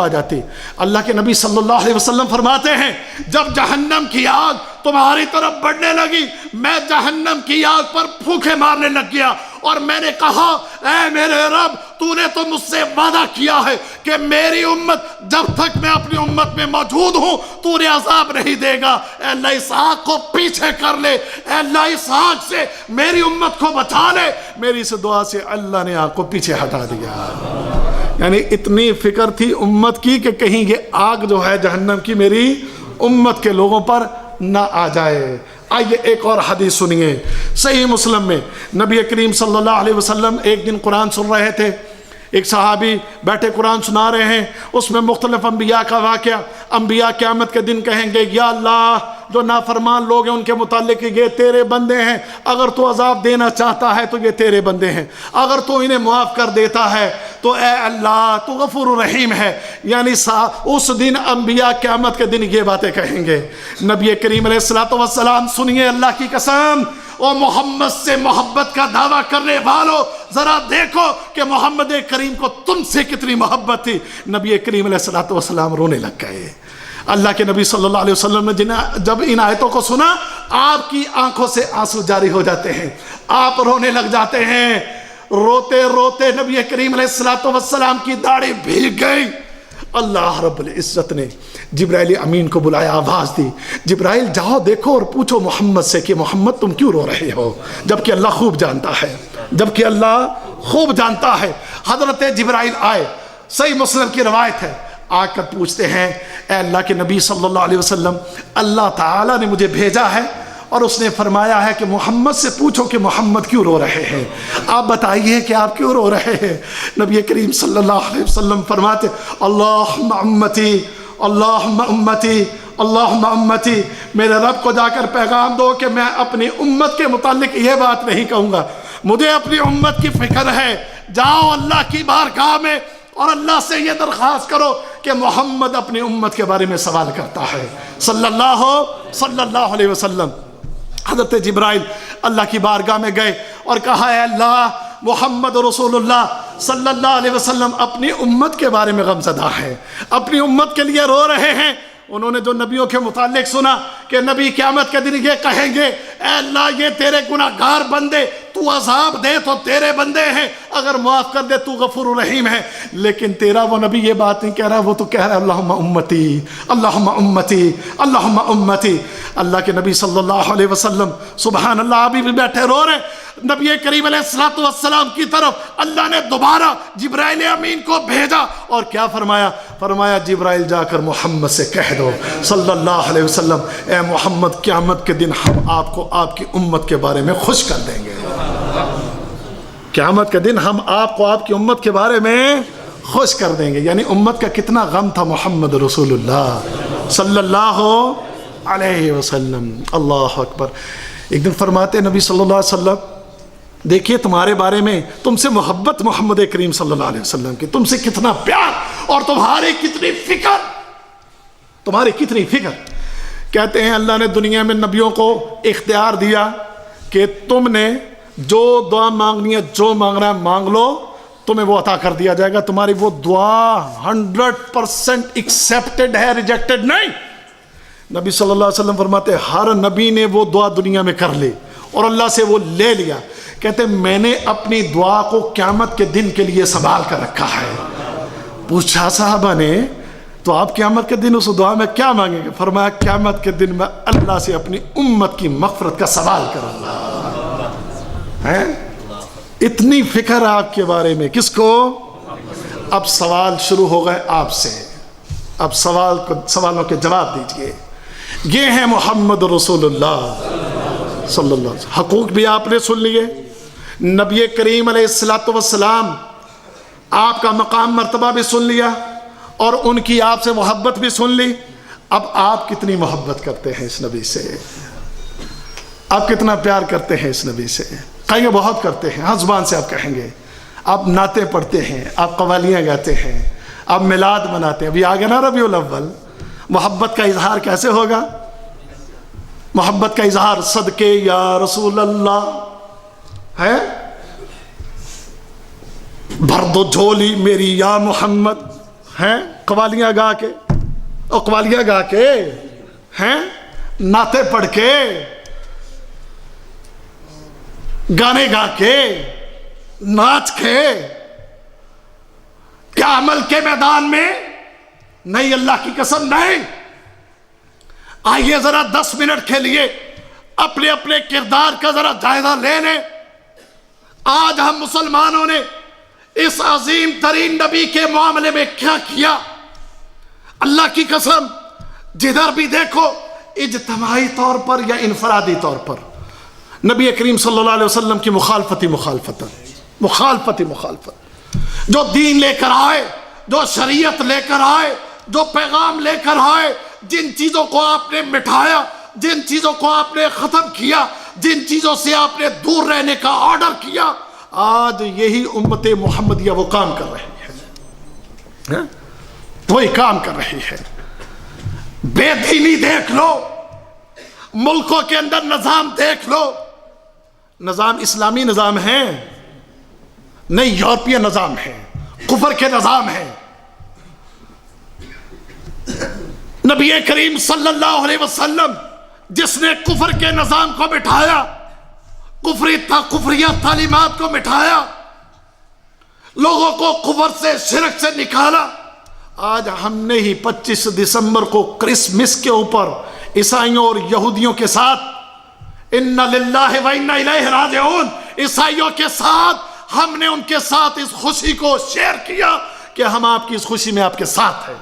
[SPEAKER 2] جاتی، اللہ کے نبی صلی اللہ علیہ وسلم فرماتے ہیں جب جہنم کی آگ تمہاری طرف بڑھنے لگی میں جہنم کی آگ پر پھونکے مارنے لگ گیا اور میں نے کہا اے میرے رب تو نے تو مجھ سے وعدہ کیا ہے کہ میری امت جب تک میں اپنی امت میں موجود ہوں تو نے عذاب نہیں دے گا، اے اللہ اس آگ کو پیچھے کر لے، اے اللہ اس آگ سے میری امت کو بچا لے۔ میری اس دعا سے اللہ نے آگ کو پیچھے ہٹا دیا۔ یعنی اتنی فکر تھی امت کی کہ کہیں یہ آگ جو ہے جہنم کی میری امت کے لوگوں پر نہ آ جائے۔ آئیے ایک اور حدیث سنیے، صحیح مسلم میں نبی کریم صلی اللہ علیہ وسلم ایک دن قرآن سن رہے تھے، ایک صحابی بیٹھے قرآن سنا رہے ہیں، اس میں مختلف انبیاء کا واقعہ، انبیاء قیامت کے دن کہیں گے یا اللہ جو نافرمان لوگ ہیں ان کے متعلق یہ تیرے بندے ہیں، اگر تو عذاب دینا چاہتا ہے تو یہ تیرے بندے ہیں، اگر تو انہیں معاف کر دیتا ہے تو اے اللہ تو غفور الرحیم ہے۔ یعنی اس دن انبیاء قیامت کے دن یہ باتیں کہیں گے۔ نبی کریم علیہ السلام سنیے اللہ کی قسم، اور محمد سے محبت کا دعویٰ کرنے والوں ذرا دیکھو کہ محمد کریم کو تم سے کتنی محبت تھی۔ نبی کریم علیہ السلام رونے لگ گئے۔ اللہ کے نبی صلی اللہ علیہ وسلم نے جب ان آیتوں کو سنا آپ کی آنکھوں سے آنسو جاری ہو جاتے ہیں، آپ رونے لگ جاتے ہیں، روتے روتے نبی کریم علیہ السلام کی داڑھی بھیگ گئی۔ اللہ رب العزت نے جبرائیل امین کو بلایا، آواز دی جبرائیل جاؤ دیکھو اور پوچھو محمد سے کہ محمد تم کیوں رو رہے ہو، جبکہ اللہ خوب جانتا ہے، حضرت جبرائیل آئے، صحیح مسلم کی روایت ہے، آ کر پوچھتے ہیں اے اللہ کے نبی صلی اللہ علیہ وسلم اللہ تعالیٰ نے مجھے بھیجا ہے اور اس نے فرمایا ہے کہ محمد سے پوچھو کہ محمد کیوں رو رہے ہیں، آپ بتائیے کہ آپ کیوں رو رہے ہیں۔ نبی کریم صلی اللہ علیہ وسلم فرماتے اللہم امتی اللہم امتی اللہم امتی، میرے رب کو جا کر پیغام دو کہ میں اپنی امت کے متعلق یہ بات نہیں کہوں گا، مجھے اپنی امت کی فکر ہے۔ جاؤ اللہ کی بارگاہ میں اور اللہ سے یہ درخواست کرو کہ محمد اپنی امت کے بارے میں سوال کرتا ہے صلی اللہ علیہ وسلم۔ حضرت جبرائیل اللہ کی بارگاہ میں گئے اور کہا اے اللہ محمد رسول اللہ صلی اللہ علیہ وسلم اپنی امت کے بارے میں غمزدہ ہیں، اپنی امت کے لیے رو رہے ہیں۔ انہوں نے جو نبیوں کے متعلق سنا کہ نبی قیامت کے دن یہ کہیں گے اے اللہ یہ تیرے گناہگار بندے تو عذاب دے تو تیرے بندے ہیں، اگر معاف کر دے تو غفور الرحیم ہے. لیکن تیرا وہ نبی یہ بات نہیں کہہ رہا، وہ تو کہہ رہا ہے اللہم امتی اللہم امتی اللہم امتی. اللہ کے نبی صلی اللہ علیہ وسلم سبحان اللہ ابھی بھی بیٹھے رو رہے. نبی کریم علیہ السلام کی طرف اللہ نے دوبارہ جبرائیل امین کو بھیجا اور کیا فرمایا؟ فرمایا جبرائیل جا کر محمد سے کہہ دو صلی اللہ علیہ وسلم اے محمد قیامت کے دن ہم آپ کو آپ کی امت کے بارے میں خوش کر دیں گے. قیامت کے دن ہم آپ کو آپ کی امت کے بارے میں خوش کر دیں گے. یعنی امت کا کتنا غم تھا محمد رسول اللہ صلی اللہ علیہ وسلم. اللہ اکبر. ایک دن فرماتے نبی صلی اللہ علیہ وسلم دیکھیے تمہارے بارے میں تم سے محبت محمد کریم صلی اللہ علیہ وسلم کی، تم سے کتنا پیار اور تمہاری کتنی فکر، تمہاری کتنی فکر. کہتے ہیں اللہ نے دنیا میں نبیوں کو اختیار دیا کہ تم نے جو دعا مانگنی ہے جو مانگنا ہے مانگ لو، تمہیں وہ عطا کر دیا جائے گا. تمہاری وہ دعا 100% ایکسیپٹڈ ہے، ریجیکٹڈ نہیں. نبی صلی اللہ علیہ وسلم فرماتے ہر نبی نے وہ دعا دنیا میں کر لی اور اللہ سے وہ لے لیا. کہتے میں نے اپنی دعا کو قیامت کے دن کے لیے سنبھال کر رکھا ہے. پوچھا صحابہ نے تو آپ قیامت کے دن اس دعا میں کیا مانگیں گے؟ فرمایا قیامت کے دن میں اللہ سے اپنی امت کی مغفرت کا سوال کروں گا. اتنی فکر آپ کے بارے میں. کس کو؟ اب سوال شروع ہو گئے آپ سے. اب سوالوں کے جواب دیجئے. یہ ہیں محمد رسول اللہ صلی اللہ علیہ وسلم. حقوق بھی آپ نے سن لیے. نبی کریم علیہ السلام آپ کا مقام مرتبہ بھی سن لیا اور ان کی آپ سے محبت بھی سن لی. اب آپ کتنی محبت کرتے ہیں اس نبی سے؟ آپ کتنا پیار کرتے ہیں اس نبی سے؟ کہیں گے بہت کرتے ہیں. ہاں زبان سے آپ کہیں گے. آپ نعتیں پڑھتے ہیں، آپ قوالیاں گاتے ہیں، آپ میلاد مناتے ہیں. ابھی آگے نا ربیع الاول. محبت کا اظہار کیسے ہوگا؟ محبت کا اظہار صدقے یا رسول اللہ ہے. بھر دو جھولی میری یا محمد ہیں قوالیاں گا کے، اور قوالیاں گا کے ہیں نعتیں پڑھ کے گانے گا کے ناچ کے. کیا عمل کے میدان میں؟ نہیں، اللہ کی قسم نہیں. آئیے ذرا 10 منٹ کے لیے اپنے اپنے کردار کا ذرا جائزہ لے لیں. آج ہم مسلمانوں نے اس عظیم ترین نبی کے معاملے میں کیا کیا؟ اللہ کی قسم جدھر بھی دیکھو اجتماعی طور پر یا انفرادی طور پر نبی کریم صلی اللہ علیہ وسلم کی مخالفت. جو دین لے کر آئے، جو شریعت لے کر آئے، جو پیغام لے کر آئے، جن چیزوں کو آپ نے مٹھایا، جن چیزوں کو آپ نے ختم کیا، جن چیزوں سے آپ نے دور رہنے کا آرڈر کیا، آج یہی امت محمدیہ وہ کام کر رہی ہے. وہی کام کر رہی ہے. بے دینی دیکھ لو، ملکوں کے اندر نظام دیکھ لو. نظام اسلامی نظام ہے نہیں، یورپی نظام ہے، کفر کے نظام ہے. نبی کریم صلی اللہ علیہ وسلم جس نے کفر کے نظام کو مٹھایا، کفریہ تعلیمات کو مٹھایا، لوگوں کو کفر سے شرک سے نکالا. آج ہم نے ہی 25 دسمبر کو کرسمس کے اوپر عیسائیوں اور یہودیوں کے ساتھ اِنَّ لِلَّهِ وَإِنَّ إِلَيْهِ رَاجِعُونَ عیسائیوں کے ساتھ ہم نے ان کے ساتھ اس خوشی کو شیئر کیا کہ ہم آپ کی اس خوشی میں آپ کے ساتھ ہیں.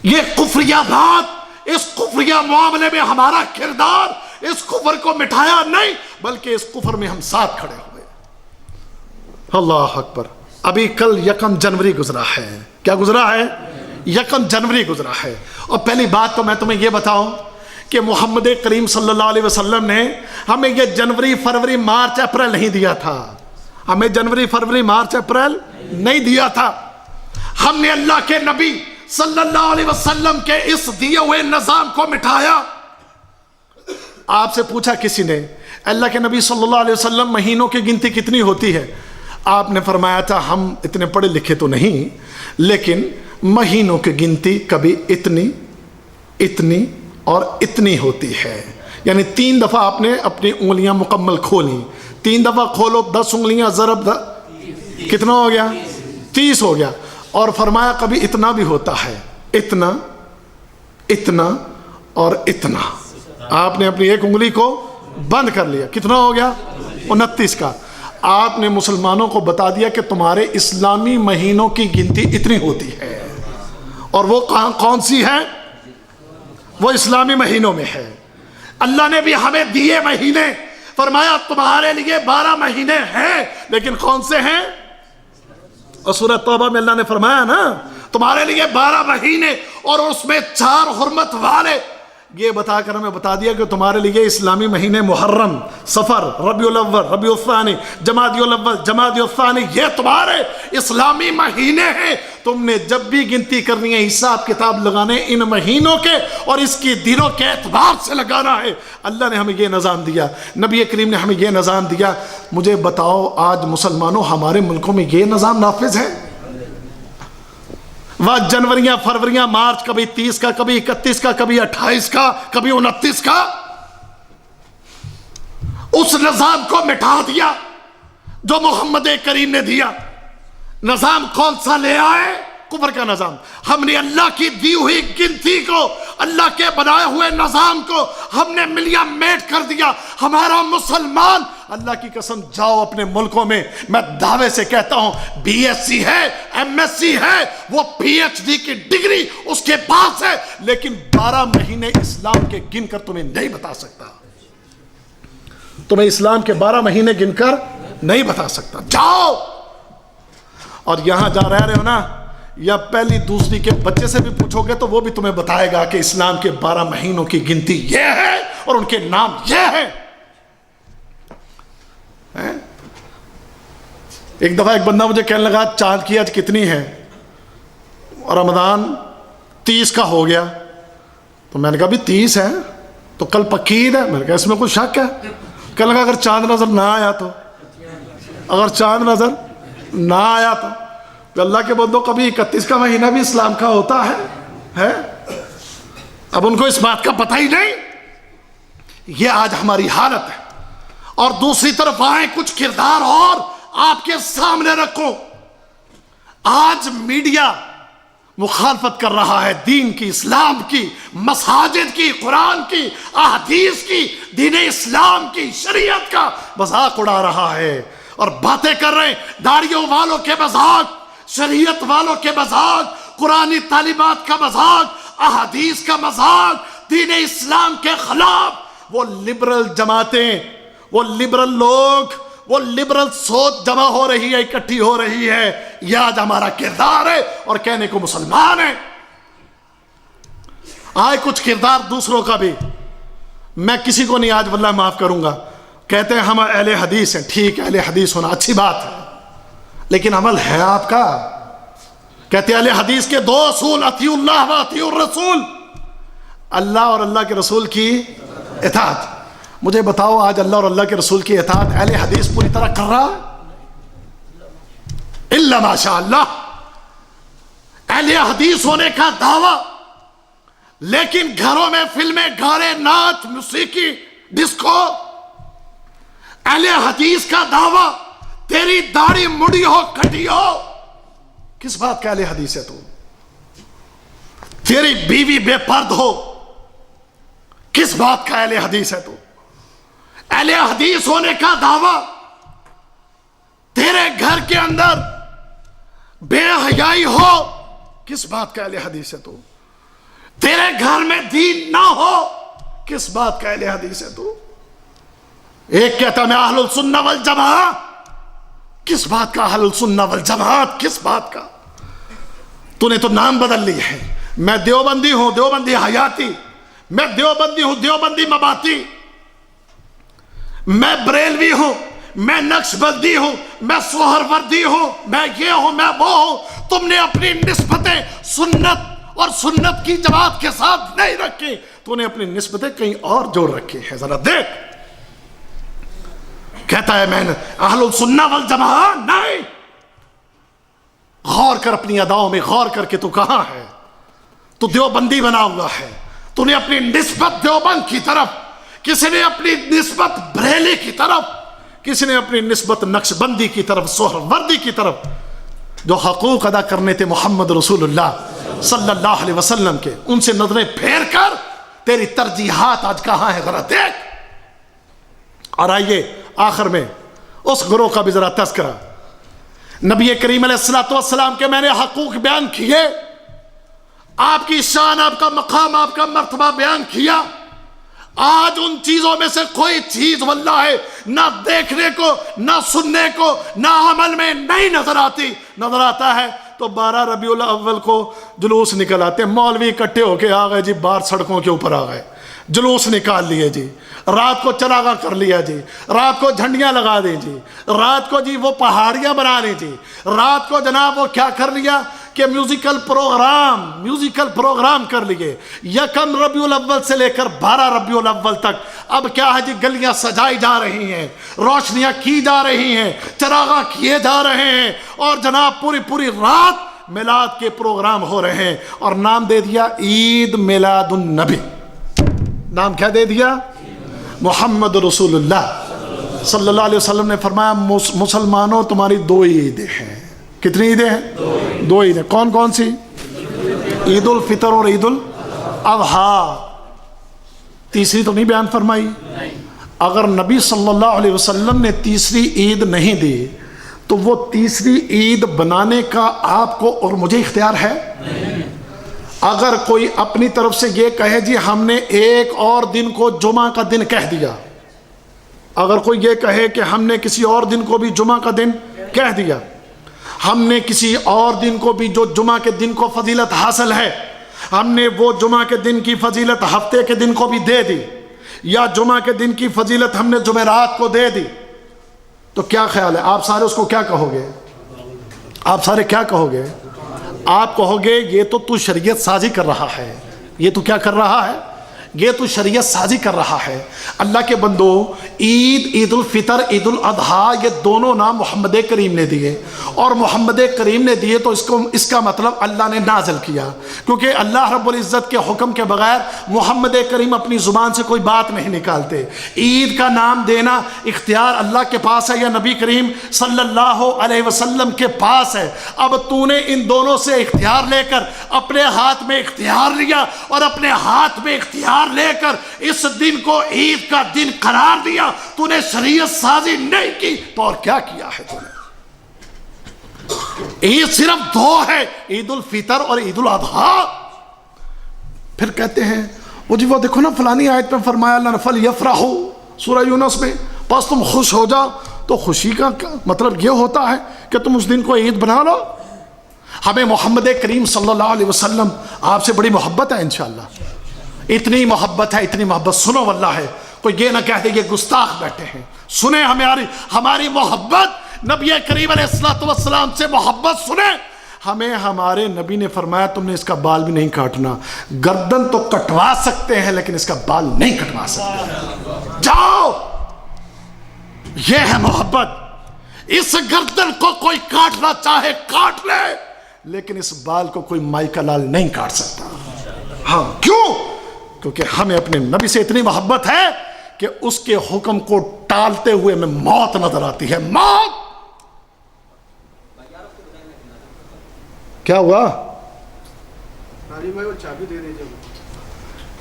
[SPEAKER 2] یہ کفریہ بات، اس کفریہ معاملے میں ہمارا کردار اس کفر کو مٹھایا نہیں، بلکہ اس کفر میں ہم ساتھ کھڑے ہوئے. اللہ اکبر. ابھی کل 1 جنوری گزرا ہے. کیا گزرا ہے؟ 1 جنوری گزرا ہے. اور پہلی بات تو میں تمہیں یہ بتاؤں کہ محمد کریم صلی اللہ علیہ وسلم نے ہمیں یہ جنوری، فروری، مارچ، اپریل نہیں دیا تھا. ہمیں جنوری، فروری، مارچ، اپریل نہیں دیا تھا. ہم نے اللہ کے نبی صلی اللہ علیہ وسلم کے اس دیے ہوئے نظام کو مٹھایا. آپ سے پوچھا کسی نے اللہ کے نبی صلی اللہ علیہ وسلم مہینوں کی گنتی کتنی ہوتی ہے؟ آپ نے فرمایا تھا ہم اتنے پڑھے لکھے تو نہیں، لیکن مہینوں کی گنتی کبھی اتنی اتنی اور اتنی ہوتی ہے، یعنی 3 دفعہ آپ نے اپنی انگلیاں مکمل کھولیں، 3 دفعہ کھولو 10 انگلیاں ضرب کتنا ہو گیا؟ 30 ہو گیا۔ اور فرمایا کبھی اتنا بھی ہوتا ہے، اتنا اتنا اور اتنا، آپ نے اپنی ایک انگلی کو بند کر لیا، کتنا ہو گیا؟ 29 کا۔ آپ نے مسلمانوں کو بتا دیا کہ تمہارے اسلامی مہینوں کی گنتی اتنی ہوتی ہے، اور وہ کون سی ہے؟ وہ اسلامی مہینوں میں ہے۔ اللہ نے بھی ہمیں دیے مہینے، فرمایا تمہارے لیے 12 مہینے ہیں، لیکن کون سے ہیں؟ اور سورہ توبہ میں اللہ نے فرمایا نا تمہارے لیے 12 مہینے اور اس میں 4 حرمت والے، یہ بتا کر ہمیں بتا دیا کہ تمہارے لیے اسلامی مہینے محرم، صفر، ربیع الاول، ربیع الثانی، جمادی الاول، جمادی الثانی، یہ تمہارے اسلامی مہینے ہیں۔ تم نے جب بھی گنتی کرنی ہے حساب کتاب لگانے ان مہینوں کے اور اس کی دنوں کے اعتبار سے لگانا ہے۔ اللہ نے ہمیں یہ نظام دیا، نبی کریم نے ہمیں یہ نظام دیا۔ مجھے بتاؤ آج مسلمانوں ہمارے ملکوں میں یہ نظام نافذ ہے؟ وہ جنوریاں، فروریاں، مارچ، کبھی 30 کا، کبھی 31 کا، کبھی 28 کا، کبھی 29 کا، اس نظام کو مٹا دیا جو محمد کریم نے دیا۔ نظام کون سا لے آئے؟ کفر کا نظام۔ ہم نے اللہ کی دی ہوئی گنتی کو، اللہ کے بنائے ہوئے نظام کو ہم نے ملیا میٹ کر دیا۔ ہمارا مسلمان، اللہ کی قسم جاؤ اپنے ملکوں میں، میں دعوے سے کہتا ہوں BSc ہے، MSc ہے، وہ PhD کی ڈگری اس کے پاس ہے، لیکن 12 مہینے اسلام کے گن کر تمہیں نہیں بتا سکتا، تمہیں اسلام کے 12 مہینے گن کر نہیں بتا سکتا۔ جاؤ، اور یہاں جا رہے ہو نا، یا پہلی دوسری کے بچے سے بھی پوچھو گے تو وہ بھی تمہیں بتائے گا کہ اسلام کے 12 مہینوں کی گنتی یہ ہے اور ان کے نام یہ ہے۔ ایک دفعہ ایک بندہ مجھے کہنے لگا چاند کی آج کتنی ہے؟ رمضان 30 کا ہو گیا، تو میں نے کہا بھی 30 ہے تو کل پکی عید ہے؟ میں نے کہا اس میں کوئی شک ہے؟ کہنے لگا اگر چاند نظر نہ آیا تو، اگر چاند نظر نہ آیا تو اللہ کے بندوں کبھی 31 کا مہینہ بھی اسلام کا ہوتا ہے؟ اب ان کو اس بات کا پتہ ہی نہیں۔ یہ آج ہماری حالت ہے۔ اور دوسری طرف آئیں کچھ کردار اور آپ کے سامنے رکھو۔ آج میڈیا مخالفت کر رہا ہے دین کی، اسلام کی، مساجد کی، قرآن کی، احادیث کی، دین اسلام کی، شریعت کا مذاق اڑا رہا ہے اور باتیں کر رہے ہیں داڑھیوں والوں کے مذاق، شریعت والوں کے مذاق، قرآنی تعلیمات کا مذاق، احادیث کا مذاق، دین اسلام کے خلاف۔ وہ لبرل جماعتیں، وہ لبرل لوگ، وہ لبرل سوچ جمع ہو رہی ہے، اکٹھی ہو رہی ہے۔ یہ آج ہمارا کردار ہے اور کہنے کو مسلمان ہے۔ آئے کچھ کردار دوسروں کا بھی، میں کسی کو نہیں آج واللہ معاف کروں گا۔ کہتے ہیں ہم اہل حدیث ہیں، ٹھیک ہے اہل حدیث ہونا اچھی بات ہے، لیکن عمل ہے آپ کا؟ کہتے ہیں اہل حدیث کے 2 اصول، اطیعوا اللہ و اطیعوا الرسول، اللہ اور اللہ کے رسول کی اطاعت۔ مجھے بتاؤ آج اللہ اور اللہ کے رسول کی اطاعت اہل حدیث پوری طرح کر رہا ہے؟ الا ماشاء اللہ، اہل حدیث ہونے کا دعویٰ، لیکن گھروں میں فلمیں، گانے، ناچ، موسیقی، ڈسکو۔ اہل حدیث کا دعویٰ، تیری داڑھی مڑی ہو کٹی ہو، کس بات کا اہل حدیث ہے تو؟ تیری بیوی بے پرد ہو، کس بات کا اہل حدیث ہے تو؟ اہل حدیث ہونے کا دعویٰ، تیرے گھر کے اندر بے حیائی ہو، کس بات کا اہل حدیث ہے تو؟ تیرے گھر میں دین نہ ہو، کس بات کا اہل حدیث ہے تو؟ ایک کہتا میں اہل السنہ والجماعہ، کس بات کا اہل السنہ والجماعت؟ کس بات کا؟ تو نے تو نام بدل لی ہے۔ میں دیوبندی ہوں، دیوبندی حیاتی، میں دیوبندی ہوں، دیوبندی مباتی، میں بریلوی ہوں، میں نقش بندی ہوں، میں سہروردی ہوں، میں یہ ہوں، میں وہ ہوں۔ تم نے اپنی نسبتیں سنت اور سنت کی جماعت کے ساتھ نہیں رکھی، تو نے اپنی نسبتیں کہیں اور جوڑ رکھی ہیں۔ ذرا دیکھ، کہتا ہے میں نے اہل السنہ والجماعہ، نہیں، غور غور کر، اپنی اداؤں میں غور کر کے تو کہاں ہے؟ تو دیوبندی بنا ہوا ہے، تو نے اپنی نسبت دیوبند کی طرف، کسی نے اپنی نسبت بریلی کی طرف، کسی نے اپنی نسبت نقش بندی کی طرف، سہروردی کی طرف۔ جو حقوق ادا کرنے تھے محمد رسول اللہ صلی اللہ علیہ وسلم کے، ان سے نظریں پھیر کر تیری ترجیحات آج کہاں ہے ذرا دیکھ۔ اور آئیے آخر میں اس گروہ کا بھی ذرا تذکرہ۔ نبی کریم علیہ الصلوۃ والسلام کے میں نے حقوق بیان کیے، آپ کی شان، آپ کا مقام، آپ کا مرتبہ بیان کیا۔ آج ان چیزوں میں سے کوئی چیز واللہ ہے نہ دیکھنے کو، نہ سننے کو، نہ عمل میں نہیں نظر آتی۔ نظر آتا ہے تو 12 ربیع الاول کو جلوس نکل آتے ہیں، مولوی اکٹھے ہو کے آ گئے جی، باہر سڑکوں کے اوپر آ گئے، جلوس نکال لیے جی، رات کو چراغاں کر لیا جی، رات کو جھنڈیاں لگا دیں جی، رات کو جی وہ پہاڑیاں بنا لیں جی، رات کو جناب وہ کیا کر لیا کہ میوزیکل پروگرام کر لیے، 1 ربیع الاول سے لے کر 12 ربیع الاول تک۔ اب کیا ہے جی، گلیاں سجائی جا رہی ہیں، روشنیاں کی جا رہی ہیں، چراغاں کیے جا رہے ہیں، اور جناب پوری رات میلاد کے پروگرام ہو رہے ہیں، اور نام دے دیا عید میلاد النبی۔ نام کیا دے دیا؟ محمد رسول اللہ صلی اللہ علیہ وسلم نے فرمایا مسلمانوں تمہاری 2 عیدیں ہیں۔ کتنی عیدیں ہیں؟ 2 عیدیں۔ کون کون سی؟ عید الفطر اور عید الاضحیٰ۔ تیسری تو نہیں بیان فرمائی؟ اگر نبی صلی اللہ علیہ وسلم نے تیسری عید نہیں دی تو وہ تیسری عید بنانے کا آپ کو اور مجھے اختیار ہے؟ اگر کوئی اپنی طرف سے یہ کہے جی ہم نے ایک اور دن کو جمعہ کا دن کہہ دیا، اگر کوئی یہ کہے کہ ہم نے کسی اور دن کو بھی جمعہ کا دن کہہ دیا، ہم نے کسی اور دن کو بھی جو جمعہ کے دن کو فضیلت حاصل ہے، ہم نے وہ جمعہ کے دن کی فضیلت ہفتے کے دن کو بھی دے دی، یا جمعہ کے دن کی فضیلت ہم نے جمعرات کو دے دی، تو کیا خیال ہے آپ سارے اس کو کیا کہو گے؟ آپ سارے کیا کہو گے؟ آپ کہو گے یہ تو شریعت سازی کر رہا ہے، یہ تو کیا کر رہا ہے؟ یہ تو شریعت سازی کر رہا ہے۔ اللہ کے بندو، عید الفطر، عید الاضحیٰ، یہ دونوں نام محمد کریم نے دیے، اور محمد کریم نے دیے تو اس کا مطلب اللہ نے نازل کیا، کیونکہ اللہ رب العزت کے حکم کے بغیر محمد کریم اپنی زبان سے کوئی بات نہیں نکالتے۔ عید کا نام دینا اختیار اللہ کے پاس ہے یا نبی کریم صلی اللہ علیہ وسلم کے پاس ہے؟ اب تو نے ان دونوں سے اختیار لے کر اپنے ہاتھ میں اختیار لیا، اور اپنے ہاتھ میں اختیار لے کر اس دن کو عید کا دن قرار دیا۔ تو نے شریعت سازی نہیں کی تو اور کیا کیا ہے تو نے؟ عید صرف 2 ہے، عید الفطر اور عید الاضحیٰ۔ پھر کہتے ہیں وہ جی وہ دیکھو نا فلانی آیت میں فرمایا اللہ نے فَلْيَفْرَحُوا، سورہ یونس میں، بس تم خوش ہو جاؤ۔ تو خوشی کا مطلب یہ ہوتا ہے کہ تم اس دن کو عید بنا لو۔ ہمیں محمد کریم صلی اللہ علیہ وسلم آپ سے بڑی محبت ہے انشاءاللہ، اتنی محبت ہے، اتنی محبت، سنو واللہ ہے، کوئی یہ نہ کہتے یہ گستاخ بیٹھے ہیں، سنیں ہماری محبت، نبی کریم علیہ السلام سے محبت سنیں۔ ہمیں ہمارے نبی نے فرمایا تم نے اس کا بال بھی نہیں کاٹنا، گردن تو کٹوا سکتے ہیں لیکن اس کا بال نہیں کٹوا سکتے، جاؤ۔ یہ ہے محبت۔ اس گردن کو کوئی کاٹنا چاہے کاٹ لے، لیکن اس بال کو کوئی مائی کا لال نہیں کاٹ سکتا۔ ہاں کیوں؟ کیونکہ ہمیں اپنے نبی سے اتنی محبت ہے کہ اس کے حکم کو ٹالتے ہوئے میں موت نظر آتی ہے۔ موت کیا ہوا؟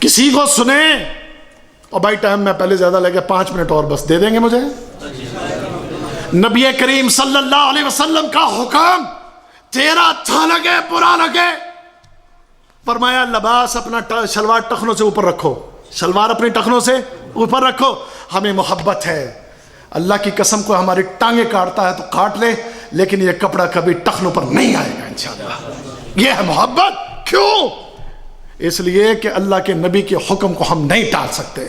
[SPEAKER 2] کسی کو سنیں اور بھائی ٹائم میں پہلے زیادہ لگے، 5 منٹ اور بس دے دیں گے مجھے؟ نبی کریم صلی اللہ علیہ وسلم کا حکم تیرا اچھا لگے برا لگے، فرمایا لباس اپنا شلوار ٹخنوں سے اوپر رکھو، شلوار اپنی ٹخنوں سے اوپر رکھو۔ ہمیں محبت ہے، اللہ کی قسم کو ہماری ٹانگیں کاٹتا ہے تو کاٹ لے، لیکن یہ کپڑا کبھی ٹخنوں پر نہیں آئے گا انشاءاللہ۔ یہ ہے محبت۔ کیوں؟ اس لیے کہ اللہ کے نبی کے حکم کو ہم نہیں ٹال سکتے۔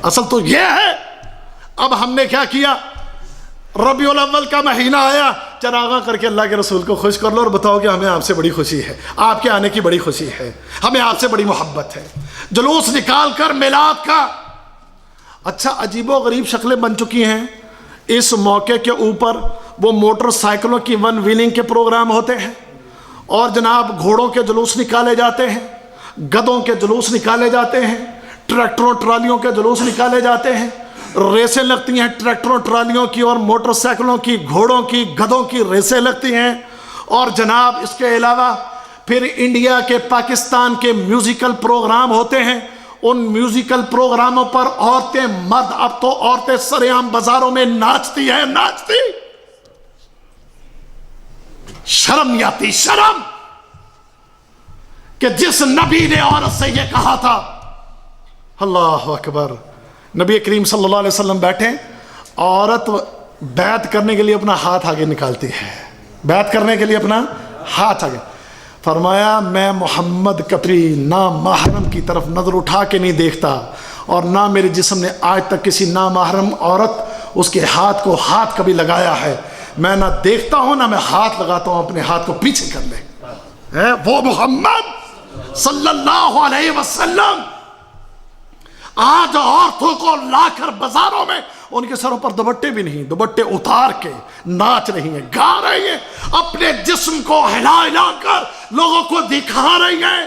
[SPEAKER 2] اصل تو یہ ہے۔ اب ہم نے کیا کیا؟ ربیع الاول کا مہینہ آیا، چراغاں کر کے اللہ کے رسول کو خوش کر لو اور بتاؤ کہ ہمیں آپ سے بڑی خوشی ہے، آپ کے آنے کی بڑی خوشی ہے، ہمیں آپ سے بڑی محبت ہے۔ جلوس نکال کر میلاد کا۔ اچھا عجیب و غریب شکلیں بن چکی ہیں۔ اس موقع کے اوپر وہ موٹر سائیکلوں کی 1 ویلنگ کے پروگرام ہوتے ہیں، اور جناب گھوڑوں کے جلوس نکالے جاتے ہیں، گدوں کے جلوس نکالے جاتے ہیں، ٹریکٹروں ٹرالیوں کے جلوس نکالے جاتے ہیں، ریسیں لگتی ہیں ٹریکٹروں ٹرالیوں کی اور موٹر سائیکلوں کی، گھوڑوں کی، گدوں کی ریسیں لگتی ہیں۔ اور جناب اس کے علاوہ پھر انڈیا کے، پاکستان کے میوزیکل پروگرام ہوتے ہیں، ان میوزیکل پروگراموں پر عورتیں، مرد، اب تو عورتیں سر عام بازاروں میں ناچتی ہیں، ناچتی، شرم نہیں آتی، شرم، کہ جس نبی نے عورت سے یہ کہا تھا، اللہ اکبر، نبی کریم صلی اللہ علیہ وسلم بیٹھے، عورت بیعت کرنے کے لیے اپنا ہاتھ آگے نکالتی ہے، بیعت کرنے کے لیے اپنا ہاتھ آگے، فرمایا میں محمد کبھی نامحرم کی طرف نظر اٹھا کے نہیں دیکھتا، اور نہ میرے جسم نے آج تک کسی نامحرم عورت اس کے ہاتھ کو ہاتھ کبھی لگایا ہے، میں نہ دیکھتا ہوں نہ میں ہاتھ لگاتا ہوں، اپنے ہاتھ کو پیچھے کر لے۔ وہ محمد صلی اللہ علیہ وسلم آج عورتوں کو لا کر بازاروں میں، ان کے سروں پر دوپٹے بھی نہیں، دوپٹے اتار کے ناچ رہی ہیں، گا رہی ہیں، اپنے جسم کو ہلا ہلا کر لوگوں کو دکھا رہی ہیں،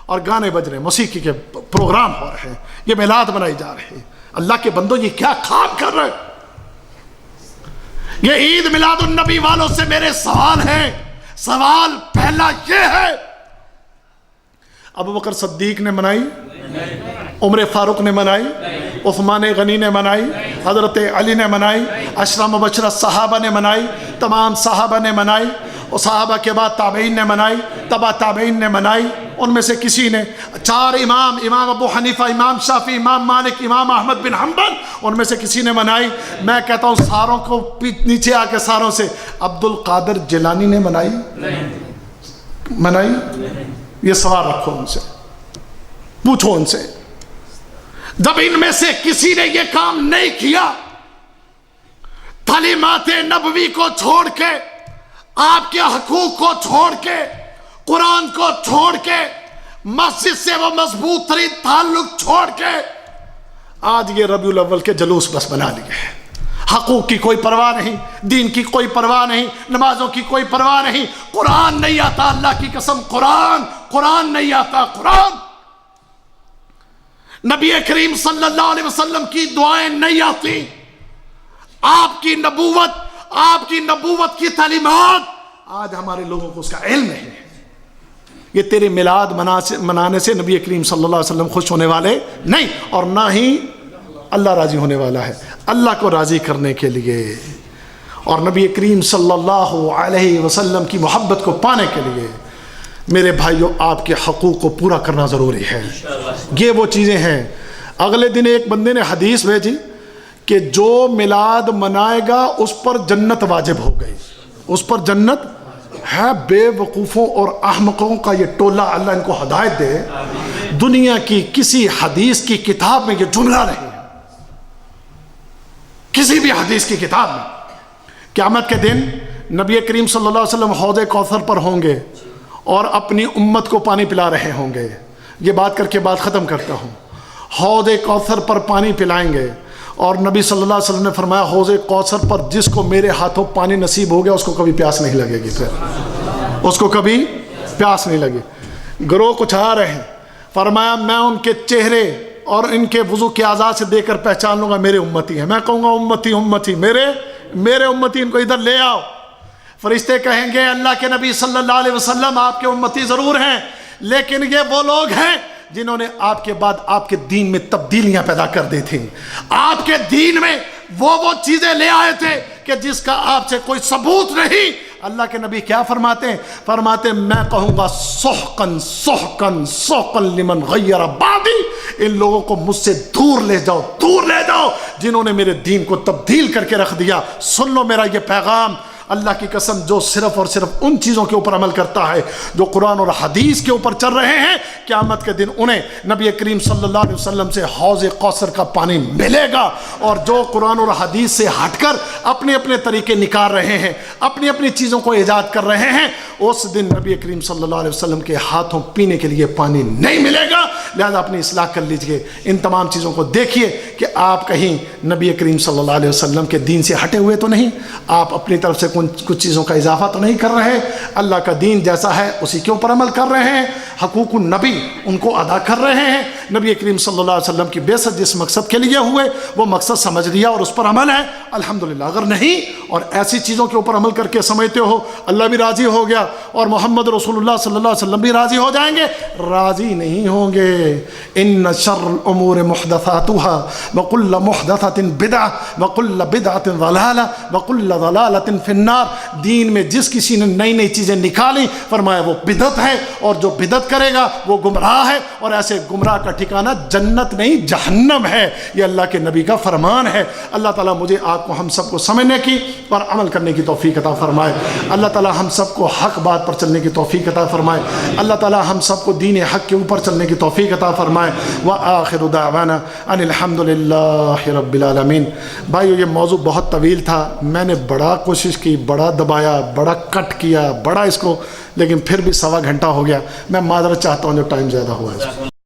[SPEAKER 2] اور گانے بج رہے ہیں، موسیقی کے پروگرام ہو رہے ہیں، یہ میلاد منائی جا رہے ہیں۔ اللہ کے بندوں یہ کیا کام کر رہے ہیں؟ یہ عید میلاد النبی والوں سے میرے سوال ہیں، سوال پہلا یہ ہے، ابوبکر صدیق نے منائی، عمر فاروق نے منائی، عثمان غنی نے منائی، حضرت علی نے منائی، عشرہ مبشرہ صحابہ نے منائی، تمام صحابہ نے منائی، اور صحابہ کے بعد تابعین نے منائی، تبع تابعین نے منائی، ان میں سے کسی نے، چار امام، امام ابو حنیفہ، امام شافعی، امام مالک، امام احمد بن حنبل، ان میں سے کسی نے منائی۔ میں کہتا ہوں ساروں کو نیچے آ کے ساروں سے، عبد القادر جیلانی نے منائی؟ منائی؟ یہ سوال رکھو ان سے، پوچھو ان سے، جب ان میں سے کسی نے یہ کام نہیں کیا، تعلیمات نبوی کو چھوڑ کے، آپ کے حقوق کو چھوڑ کے، قرآن کو چھوڑ کے، مسجد سے وہ مضبوط ترین تعلق چھوڑ کے، آج یہ ربیع الاول کے جلوس بس بنا لیے ہیں، حقوق کی کوئی پرواہ نہیں، دین کی کوئی پرواہ نہیں، نمازوں کی کوئی پرواہ نہیں، قرآن نہیں آتا، اللہ کی قسم قرآن نہیں آتا، قرآن، نبی کریم صلی اللہ علیہ وسلم کی دعائیں نہیں آتی، آپ کی نبوت کی تعلیمات، آج ہمارے لوگوں کو اس کا علم ہے۔ یہ تیرے میلاد منانے سے نبی کریم صلی اللہ علیہ وسلم خوش ہونے والے نہیں، اور نہ ہی اللہ راضی ہونے والا ہے۔ اللہ کو راضی کرنے کے لیے اور نبی کریم صلی اللہ علیہ وسلم کی محبت کو پانے کے لیے میرے بھائیوں آپ کے حقوق کو پورا کرنا ضروری ہے۔ یہ وہ چیزیں ہیں۔ اگلے دن ایک بندے نے حدیث بھیجی کہ جو میلاد منائے گا اس پر جنت واجب ہو گئی، اس پر جنت ہے۔ بے وقوفوں اور احمقوں کا یہ ٹولہ، اللہ ان کو ہدایت دے، دنیا کی کسی حدیث کی کتاب میں یہ جملہ نہیں ہے، کسی بھی حدیث کی کتاب میں۔ قیامت کے دن نبی کریم صلی اللہ علیہ وسلم حوض کوثر پر ہوں گے اور اپنی امت کو پانی پلا رہے ہوں گے۔ یہ بات کر کے بات ختم کرتا ہوں۔ حوض کوثر پر پانی پلائیں گے، اور نبی صلی اللہ علیہ وسلم نے فرمایا حوض کوثر پر جس کو میرے ہاتھوں پانی نصیب ہو گیا اس کو کبھی پیاس نہیں لگے گی، پھر اس کو کبھی پیاس نہیں لگے۔ گروہ کچھ آ رہے ہیں، فرمایا میں ان کے چہرے اور ان کے وضو کے اعضاء سے دیکھ کر پہچان لوں گا میرے امتی ہیں۔ میں کہوں گا امتی امتی، میرے امتی، ان کو ادھر لے آؤ۔ فرشتے کہیں گے اللہ کے نبی صلی اللہ علیہ وسلم آپ کے امتی ضرور ہیں، لیکن یہ وہ لوگ ہیں جنہوں نے آپ کے بعد آپ کے دین میں تبدیلیاں پیدا کر دی تھیں، آپ کے دین میں وہ چیزیں لے آئے تھے کہ جس کا آپ سے کوئی ثبوت نہیں۔ اللہ کے نبی کیا فرماتے ہیں؟ فرماتے میں کہوں گا سحقن سحقن سحقن لمن غیر بعدی، ان لوگوں کو مجھ سے دور لے جاؤ جنہوں نے میرے دین کو تبدیل کر کے رکھ دیا۔ سن لو میرا یہ پیغام، اللہ کی قسم جو صرف اور صرف ان چیزوں کے اوپر عمل کرتا ہے جو قرآن اور حدیث کے اوپر چل رہے ہیں، قیامت کے دن انہیں نبی کریم صلی اللہ علیہ وسلم سے حوض کوثر کا پانی ملے گا۔ اور جو قرآن اور حدیث سے ہٹ کر اپنے اپنے طریقے نکال رہے ہیں، اپنی اپنی چیزوں کو ایجاد کر رہے ہیں، اس دن نبی کریم صلی اللہ علیہ وسلم کے ہاتھوں پینے کے لیے پانی نہیں ملے گا۔ لہذا اپنی اصلاح کر لیجئے، ان تمام چیزوں کو دیکھیے کہ آپ کہیں نبی کریم صلی اللہ علیہ وسلم کے دین سے ہٹے ہوئے تو نہیں، آپ اپنی طرف سے کچھ چیزوں کا اضافہ تو نہیں کر رہے، اللہ کا دین جیسا ہے اسی کے اوپر عمل کر رہے ہیں، حقوق النبی ان کو ادا کر رہے ہیں، نبی کریم صلی اللہ علیہ وسلم کی بعثت جس مقصد کے لیے ہوئے وہ مقصد سمجھ لیا اور اس پر عمل ہے الحمدللہ۔ اگر نہیں اور ایسی چیزوں کے اوپر عمل کر کے سمجھتے ہو اللہ بھی راضی ہو گیا اور محمد رسول اللہ صلی اللہ علیہ وسلم بھی راضی ہو جائیں گے، راضی نہیں ہوں گے۔ ان شر الامور محدثاتها وكل محدثة بدعة وكل بدعة ضلالة وكل ضلالة في النار۔ دین میں جس کسی نے نئی نئی چیزیں نکالی فرمایا وہ بدعت ہے، اور جو بدعت کرے گا وہ گمراہ ہے، اور ایسے گمراہ کا ٹھکانہ جنت نہیں جہنم ہے۔ یہ اللہ کے نبی کا فرمان ہے۔ اللہ تعالیٰ مجھے آپ کو ہم سب کو سمجھنے کی اور عمل کرنے کی توفیق عطا فرمائے۔ اللہ تعالیٰ ہم سب کو حق بات پر چلنے کی توفیق عطا فرمائے۔ اللہ تعالیٰ ہم سب کو دین حق کے اوپر چلنے کی توفیق عطا فرمائے۔ وآخر دعوانا ان الحمد للہ رب العالمین۔ بھائیو یہ موضوع بہت طویل تھا، میں نے بڑا کوشش کی، بڑا دبایا، بڑا کٹ کیا، بڑا اس کو، لیکن پھر بھی 1.25 گھنٹہ ہو گیا۔ میں معذرت چاہتا ہوں جو ٹائم زیادہ ہوا ہے۔